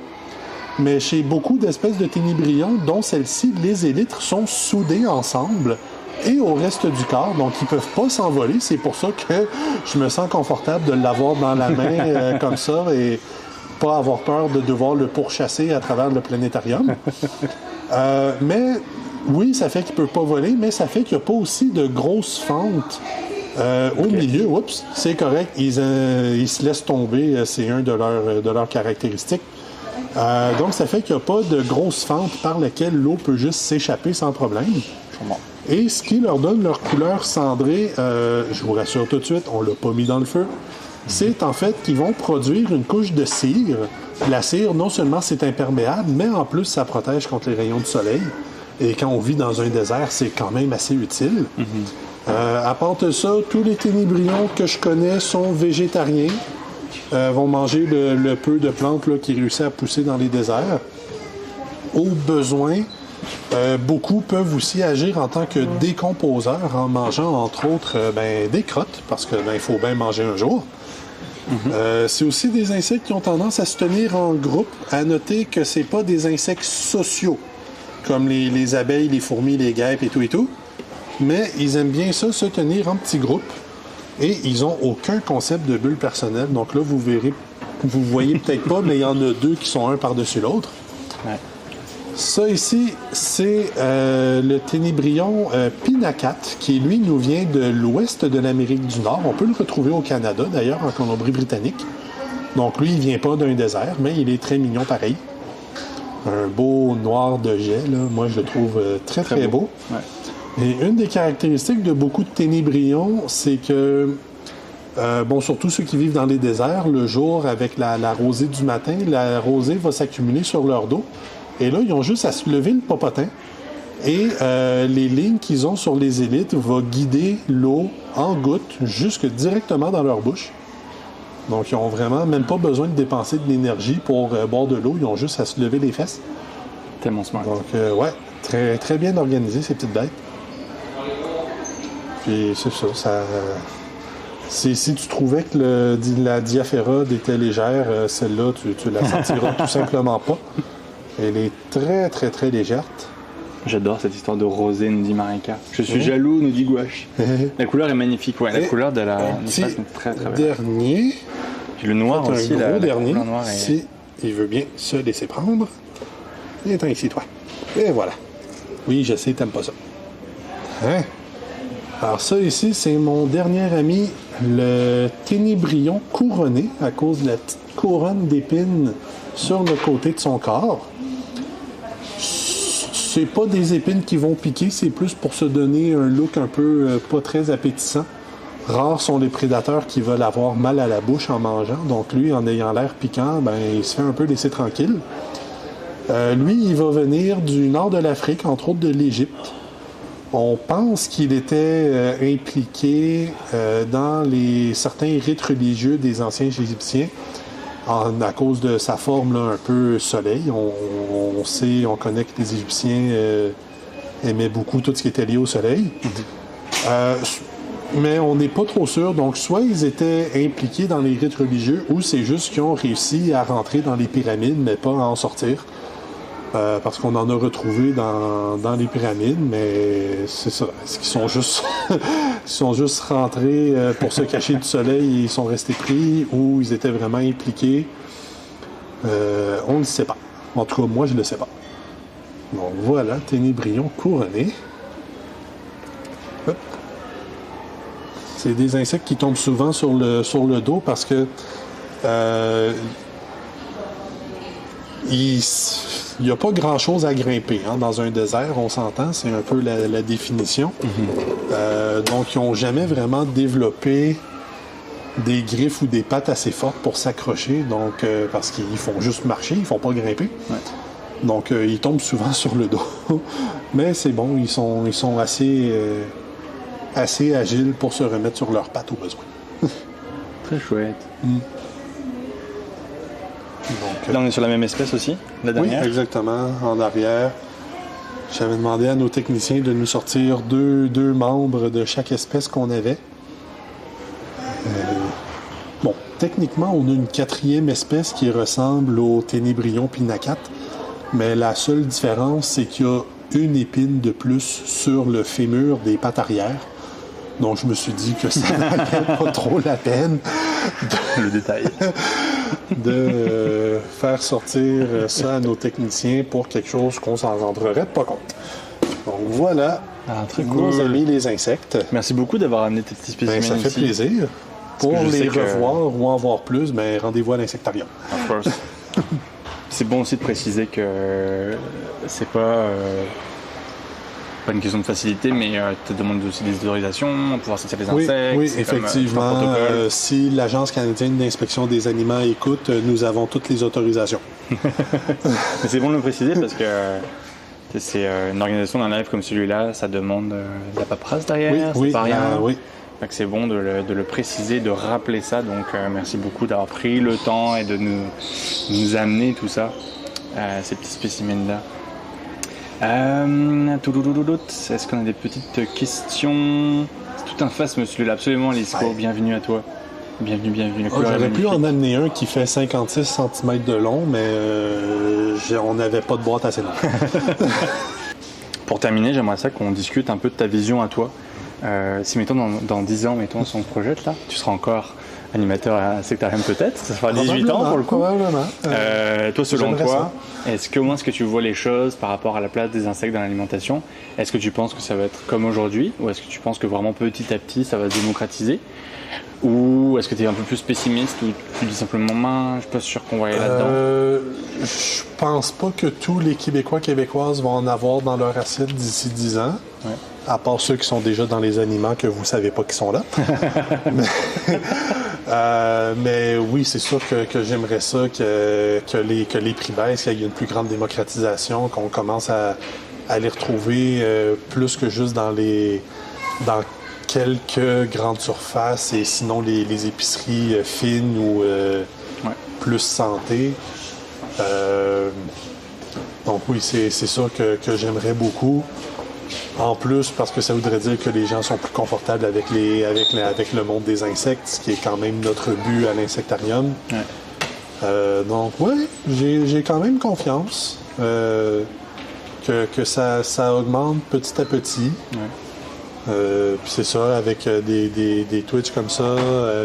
Mais chez beaucoup d'espèces de ténébrions, dont celle-ci, les élytres sont soudés ensemble et au reste du corps. Donc, ils ne peuvent pas s'envoler. C'est pour ça que je me sens confortable de l'avoir dans la main comme ça et pas avoir peur de devoir le pourchasser à travers le planétarium. Mais oui, ça fait qu'il ne peut pas voler, mais ça fait qu'il n'y a pas aussi de grosses fentes au milieu. Oups, c'est correct. Ils se laissent tomber. C'est un de leurs caractéristiques. Donc, ça fait qu'il n'y a pas de grosses fentes par lesquelles l'eau peut juste s'échapper sans problème. Et ce qui leur donne leur couleur cendrée, je vous rassure tout de suite, on ne l'a pas mis dans le feu, c'est en fait qu'ils vont produire une couche de cire. La cire, non seulement c'est imperméable, mais en plus, ça protège contre les rayons du soleil. Et quand on vit dans un désert, c'est quand même assez utile. À part de ça, tous les ténébrions que je connais sont végétariens. Vont manger le peu de plantes là, qui réussissent à pousser dans les déserts. Au besoin, beaucoup peuvent aussi agir en tant que décomposeurs en mangeant entre autres des crottes, parce que il faut bien manger un jour. C'est aussi des insectes qui ont tendance à se tenir en groupe. À noter que c'est pas des insectes sociaux, comme les abeilles, les fourmis, les guêpes et tout. Mais ils aiment bien ça, se tenir en petits groupes. Et ils n'ont aucun concept de bulle personnelle. Donc là, vous verrez, vous voyez peut-être pas, mais il y en a deux qui sont un par-dessus l'autre. Ouais. Ça ici, c'est le ténébrion Pinacat, qui lui nous vient de l'ouest de l'Amérique du Nord. On peut le retrouver au Canada, d'ailleurs, en Colombie-Britannique. Donc lui, il vient pas d'un désert, mais il est très mignon pareil. Un beau noir de jet, là. Moi, je le trouve très, très beau. Ouais. Et une des caractéristiques de beaucoup de ténébrions, c'est que, surtout ceux qui vivent dans les déserts, le jour, avec la rosée du matin, la rosée va s'accumuler sur leur dos. Et là, ils ont juste à se lever le popotin. Et les lignes qu'ils ont sur les élytres vont guider l'eau en gouttes jusque directement dans leur bouche. Donc, ils n'ont vraiment même pas besoin de dépenser de l'énergie pour boire de l'eau. Ils ont juste à se lever les fesses. Tellement smart. Donc, ouais, très, très bien organisé, ces petites bêtes. Puis c'est ça. Si tu trouvais que la diaphérode était légère, celle-là, tu la sentiras tout simplement pas. Elle est très, très, très légère. J'adore cette histoire de rosée, nous dit Marika. Je suis jaloux, nous dit Gouache. La couleur est magnifique, ouais. La couleur de la face est très, très belle. Dernier. Puis le noir aussi, la dernier. Noire est... Si il veut bien se laisser prendre. Viens-t'en ici, toi. Et voilà. Oui, je sais, t'aimes pas ça. Hein? Alors ça ici, c'est mon dernier ami, le ténébrion couronné, à cause de la petite couronne d'épines sur le côté de son corps. C'est pas des épines qui vont piquer, c'est plus pour se donner un look un peu pas très appétissant. Rares sont les prédateurs qui veulent avoir mal à la bouche en mangeant, donc lui, en ayant l'air piquant, il se fait un peu laisser tranquille. Lui, il va venir du nord de l'Afrique, entre autres de l'Égypte. On pense qu'il était impliqué dans certains rites religieux des anciens Égyptiens à cause de sa forme là, un peu soleil. On connaît que les Égyptiens aimaient beaucoup tout ce qui était lié au soleil. Mais on n'est pas trop sûr. Donc, soit ils étaient impliqués dans les rites religieux ou c'est juste qu'ils ont réussi à rentrer dans les pyramides, mais pas à en sortir. Parce qu'on en a retrouvé dans les pyramides, mais c'est ça. Est-ce qu'ils sont juste rentrés pour se cacher du soleil et ils sont restés pris ou ils étaient vraiment impliqués? On ne le sait pas. En tout cas, moi, je ne le sais pas. Donc voilà, ténébrion couronné. Hop. C'est des insectes qui tombent souvent sur le dos parce que il n'y a pas grand-chose à grimper. Hein. Dans un désert, on s'entend, c'est un peu la définition. Donc, ils n'ont jamais vraiment développé des griffes ou des pattes assez fortes pour s'accrocher, donc parce qu'ils font juste marcher, ils font pas grimper. Ouais. Donc ils tombent souvent sur le dos. Mais c'est bon, ils sont assez agiles pour se remettre sur leurs pattes au besoin. Très chouette. Donc, là, on est sur la même espèce aussi, la dernière? Oui, exactement, en arrière. J'avais demandé à nos techniciens de nous sortir deux membres de chaque espèce qu'on avait. Bon, techniquement, on a une 4e espèce qui ressemble au Ténébrion pinacate, mais la seule différence, c'est qu'il y a une épine de plus sur le fémur des pattes arrière. Donc, je me suis dit que ça valait pas trop la peine le détail. de faire sortir ça à nos techniciens pour quelque chose qu'on s'en rendrait pas compte. Donc, voilà, très nos cool. amis les insectes. Merci beaucoup d'avoir amené tes petits spécimens Ça fait ici. plaisir. Pour les revoir ou en voir plus, rendez-vous à l'insectarium. Of course. C'est bon aussi de préciser que c'est pas une question de facilité, mais tu te demandes aussi des autorisations pour pouvoir sortir les insectes. Oui, effectivement. Si l'Agence canadienne d'inspection des aliments écoute, nous avons toutes les autorisations. Mais c'est bon de le préciser parce que c'est une organisation d'un live comme celui-là, ça demande de la paperasse derrière, c'est pas rien. Oui. Donc c'est bon de le préciser, de rappeler ça. Donc merci beaucoup d'avoir pris le temps et de nous amener tout ça, ces petits spécimens-là. Est-ce qu'on a des petites questions? C'est tout un phasme celui-là, absolument, Lisco. Ouais. Bienvenue à toi. Bienvenue. J'aurais pu en amener un qui fait 56 cm de long, mais on n'avait pas de boîte assez longue. Pour terminer, j'aimerais ça qu'on discute un peu de ta vision à toi. Si, mettons, dans 10 ans, mettons, si on se projette là, tu seras encore animateur à Insectarium peut-être, ça fera 18 ans pour le coup. Toi, selon toi, comment est-ce que tu vois les choses par rapport à la place des insectes dans l'alimentation? Est-ce que tu penses que ça va être comme aujourd'hui, ou est-ce que tu penses que vraiment petit à petit ça va se démocratiser? Ou est-ce que tu es un peu plus pessimiste, ou tu dis simplement, je suis pas sûr qu'on va aller là-dedans? Je pense pas que tous les Québécoises vont en avoir dans leur assiette d'ici 10 ans. Ouais. À part ceux qui sont déjà dans les aliments que vous savez pas qu'ils sont là. Mais oui, c'est sûr que j'aimerais ça que les prix baissent, qu'il y ait une plus grande démocratisation, qu'on commence à les retrouver plus que juste dans quelques grandes surfaces et sinon les épiceries fines ou plus santé. Donc oui, c'est ça que j'aimerais beaucoup. En plus, parce que ça voudrait dire que les gens sont plus confortables avec le monde des insectes, ce qui est quand même notre but à l'insectarium. Ouais. Donc oui, j'ai quand même confiance que ça augmente petit à petit. Ouais. Puis c'est ça, avec des Twitch comme ça,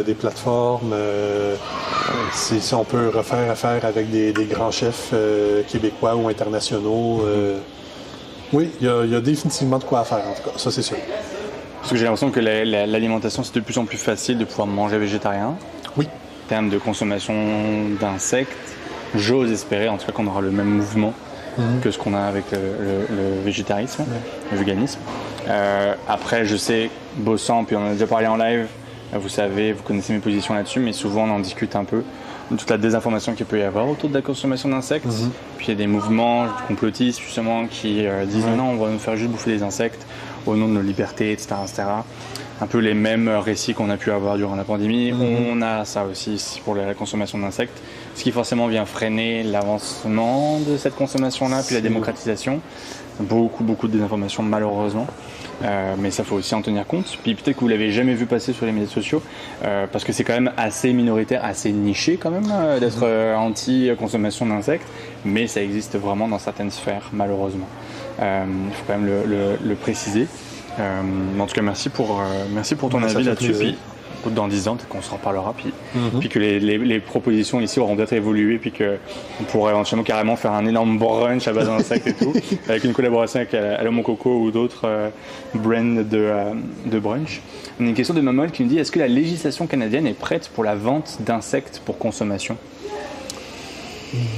des plateformes, si on peut refaire affaire avec des grands chefs québécois ou internationaux. Oui, il y a définitivement de quoi faire, en tout cas, ça c'est sûr. Parce que j'ai l'impression que l'alimentation, c'est de plus en plus facile de pouvoir manger végétarien. Oui. En termes de consommation d'insectes, j'ose espérer en tout cas qu'on aura le même mouvement que ce qu'on a avec le végétarisme, le véganisme. Après, je sais, bossant, puis on en a déjà parlé en live, vous savez, vous connaissez mes positions là-dessus, mais souvent on en discute un peu. Toute la désinformation qu'il peut y avoir autour de la consommation d'insectes. Puis il y a des mouvements complotistes justement qui disent non, on va nous faire juste bouffer des insectes au nom de nos libertés, etc. Un peu les mêmes récits qu'on a pu avoir durant la pandémie. On a ça aussi pour la consommation d'insectes, ce qui forcément vient freiner l'avancement de cette consommation-là, puis la démocratisation. Beaucoup de désinformation malheureusement. Mais ça faut aussi en tenir compte. Puis peut-être que vous l'avez jamais vu passer sur les médias sociaux, parce que c'est quand même assez minoritaire, assez niché quand même d'être anti-consommation d'insectes, mais ça existe vraiment dans certaines sphères malheureusement. Il faut quand même le préciser. En tout cas, merci pour ton avis là-dessus. Puis dans 10 ans, peut-être qu'on se reparlera, puis que les propositions ici auront peut-être évolué, puis qu'on pourrait éventuellement carrément faire un énorme brunch à base d'insectes et tout, avec une collaboration avec Allo Coco ou d'autres brands de brunch. On a une question de Mamol qui nous dit: est-ce que la législation canadienne est prête pour la vente d'insectes pour consommation?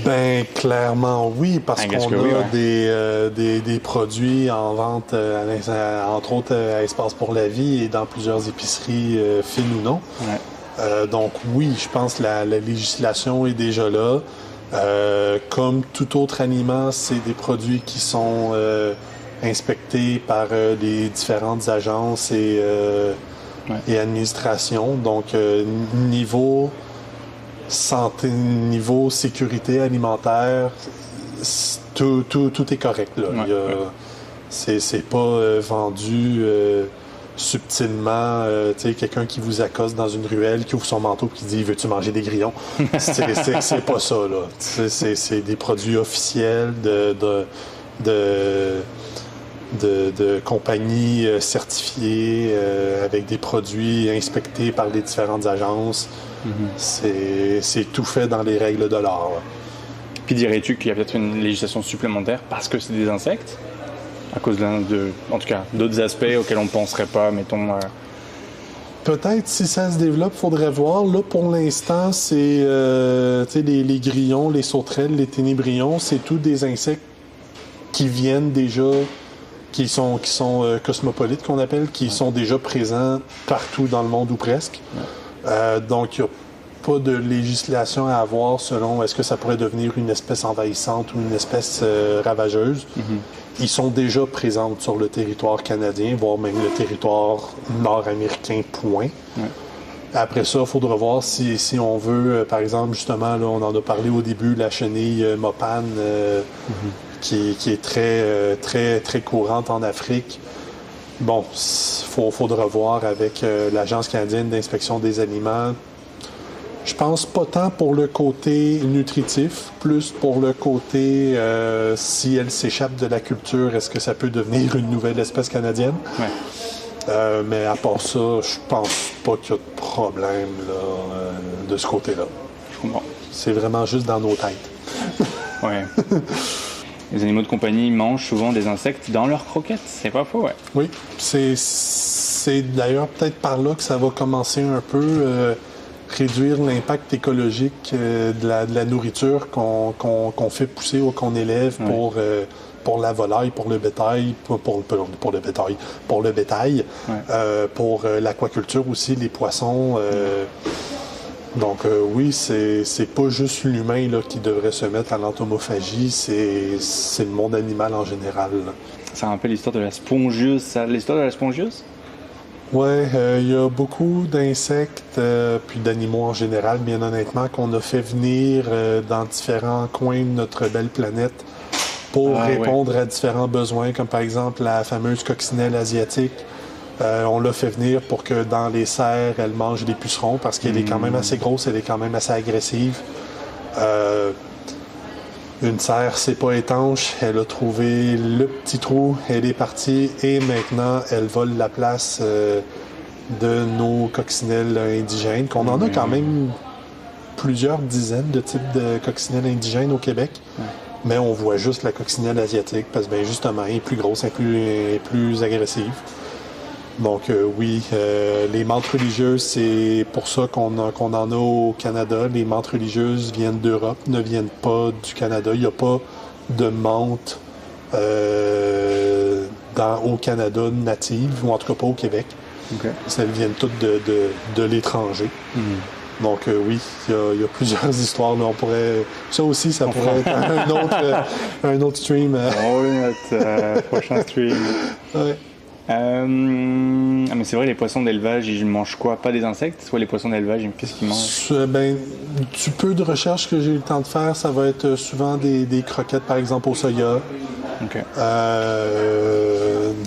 Ben clairement oui, parce qu'on a des produits en vente, entre autres à Espace pour la vie et dans plusieurs épiceries fines ou non. Donc oui, je pense que la législation est déjà là. Comme tout autre aliment, c'est des produits qui sont inspectés par les différentes agences et administrations. Donc niveau santé, niveau sécurité alimentaire, tout est correct là. C'est pas vendu subtilement, tu sais, quelqu'un qui vous accoste dans une ruelle, qui ouvre son manteau et qui dit « Veux-tu manger des grillons? » C'est pas ça, là. C'est des produits officiels de compagnies certifiées avec des produits inspectés par les différentes agences. C'est tout fait dans les règles de l'art. Puis dirais-tu qu'il y a peut-être une législation supplémentaire parce que c'est des insectes? À cause en tout cas, d'autres aspects auxquels on ne penserait pas, mettons... Peut-être, si ça se développe, il faudrait voir. Là, pour l'instant, c'est les grillons, les sauterelles, les ténébrions, c'est tous des insectes qui viennent déjà, qui sont cosmopolites, qu'on appelle, qui sont déjà présents partout dans le monde ou presque. Donc, il n'y a pas de législation à avoir selon est-ce que ça pourrait devenir une espèce envahissante ou une espèce ravageuse. Ils sont déjà présents sur le territoire canadien, voire même le territoire nord-américain, point. Après ça, il faudra voir si on veut, par exemple, justement, là, on en a parlé au début, la chenille mopane, qui est très, très, très courante en Afrique. Bon, faudra voir avec l'Agence canadienne d'inspection des aliments. Je pense pas tant pour le côté nutritif, plus pour le côté si elle s'échappe de la culture, est-ce que ça peut devenir une nouvelle espèce canadienne? Mais à part ça, je pense pas qu'il y a de problème là, de ce côté-là. Je comprends. C'est vraiment juste dans nos têtes. Ouais. Les animaux de compagnie mangent souvent des insectes dans leurs croquettes, c'est pas faux, ouais. Oui, c'est d'ailleurs peut-être par là que ça va commencer un peu... réduire l'impact écologique de la nourriture qu'on fait pousser ou qu'on élève pour la volaille, pour le bétail, pour le bétail, pour l'aquaculture aussi, les poissons. Donc oui, c'est pas juste l'humain là, qui devrait se mettre à l'entomophagie, c'est le monde animal en général. Là. Ça rappelle l'histoire de la spongieuse. L'histoire de la spongieuse? Oui, il y a beaucoup d'insectes, puis d'animaux en général, bien honnêtement, qu'on a fait venir dans différents coins de notre belle planète pour répondre à différents besoins, comme par exemple la fameuse coccinelle asiatique. On l'a fait venir pour que dans les serres, elle mange les pucerons, parce qu'elle est quand même assez grosse, elle est quand même assez agressive. Une serre, c'est pas étanche. Elle a trouvé le petit trou, elle est partie et maintenant, elle vole la place de nos coccinelles indigènes, qu'on en a quand même plusieurs dizaines de types de coccinelles indigènes au Québec. Mais on voit juste la coccinelle asiatique parce que ben, justement, elle est plus grosse, elle est plus agressive. Donc oui, les menthes religieuses, c'est pour ça qu'on en a au Canada. Les menthes religieuses viennent d'Europe, ne viennent pas du Canada. Il n'y a pas de menthe au Canada native, ou en tout cas pas au Québec. Okay. Elles viennent toutes de l'étranger. Donc oui, il y a plusieurs histoires. Là, ça aussi, ça pourrait être un autre stream. Oui, notre prochain stream. Ouais. Mais c'est vrai, les poissons d'élevage, ils mangent quoi? Pas des insectes? Soit les poissons d'élevage, qu'est-ce qu'ils mangent? Du peu de recherche que j'ai eu le temps de faire, ça va être souvent des croquettes, par exemple, au soya. Okay.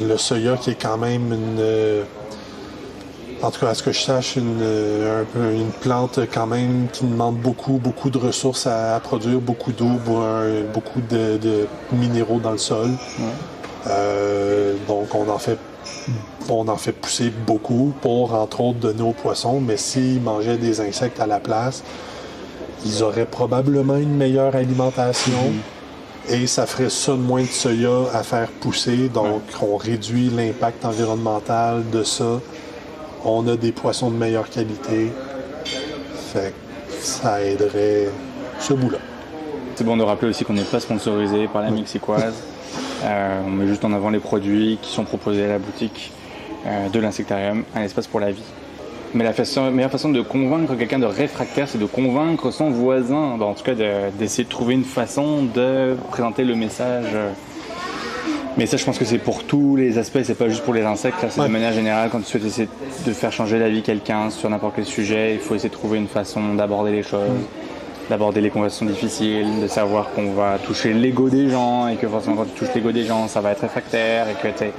Le soya qui est quand même en tout cas, à ce que je sache, une plante quand même qui demande beaucoup de ressources à produire, beaucoup d'eau, beaucoup de minéraux dans le sol. Donc on en fait pousser beaucoup pour, entre autres, donner aux poissons, mais s'ils mangeaient des insectes à la place, ils auraient probablement une meilleure alimentation et ça ferait ça de moins de soya à faire pousser, donc on réduit l'impact environnemental de ça. On a des poissons de meilleure qualité, fait que ça aiderait ce bout-là. C'est bon de rappeler aussi qu'on n'est pas sponsorisé par la Mexicoise. On met juste en avant les produits qui sont proposés à la boutique de l'Insectarium, un espace pour la vie. Mais la meilleure façon de convaincre quelqu'un de réfractaire, c'est de convaincre son voisin. En tout cas, d'essayer de trouver une façon de présenter le message. Mais ça, je pense que c'est pour tous les aspects, c'est pas juste pour les insectes. Là, c'est de manière générale, quand tu souhaites essayer de faire changer la vie de quelqu'un sur n'importe quel sujet, il faut essayer de trouver une façon d'aborder les choses, d'aborder les conversations difficiles, de savoir qu'on va toucher l'ego des gens et que forcément quand tu touches l'ego des gens, ça va être réfractaire et que Puis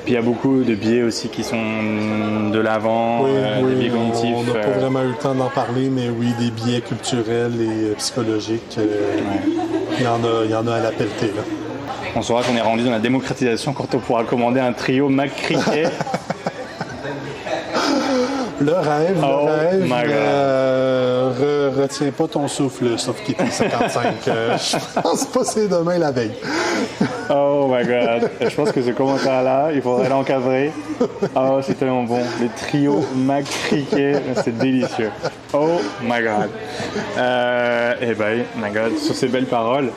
il y a beaucoup de biais aussi qui sont de l'avant, des biais cognitifs. On n'a pas vraiment eu le temps d'en parler, mais oui, des biais culturels et psychologiques, il y en a à la pelletée, là. On saura qu'on est rendu dans la démocratisation quand on pourra commander un trio McCricket. Le rêve. Retiens pas ton souffle, sauf qu'il est 55. Je pense pas que c'est demain la veille. Oh my god. Je pense que ce commentaire-là, il faudrait l'encadrer. Oh, c'est tellement bon. Le trio McCricket, c'est délicieux. Oh my god. Eh ben, my god, sur ces belles paroles.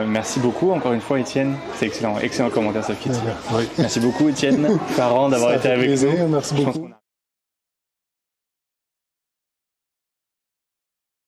Merci beaucoup encore une fois Étienne, c'est excellent commentaire Sophie. Oui. Merci beaucoup Étienne, Parent d'avoir été avec nous. Merci beaucoup.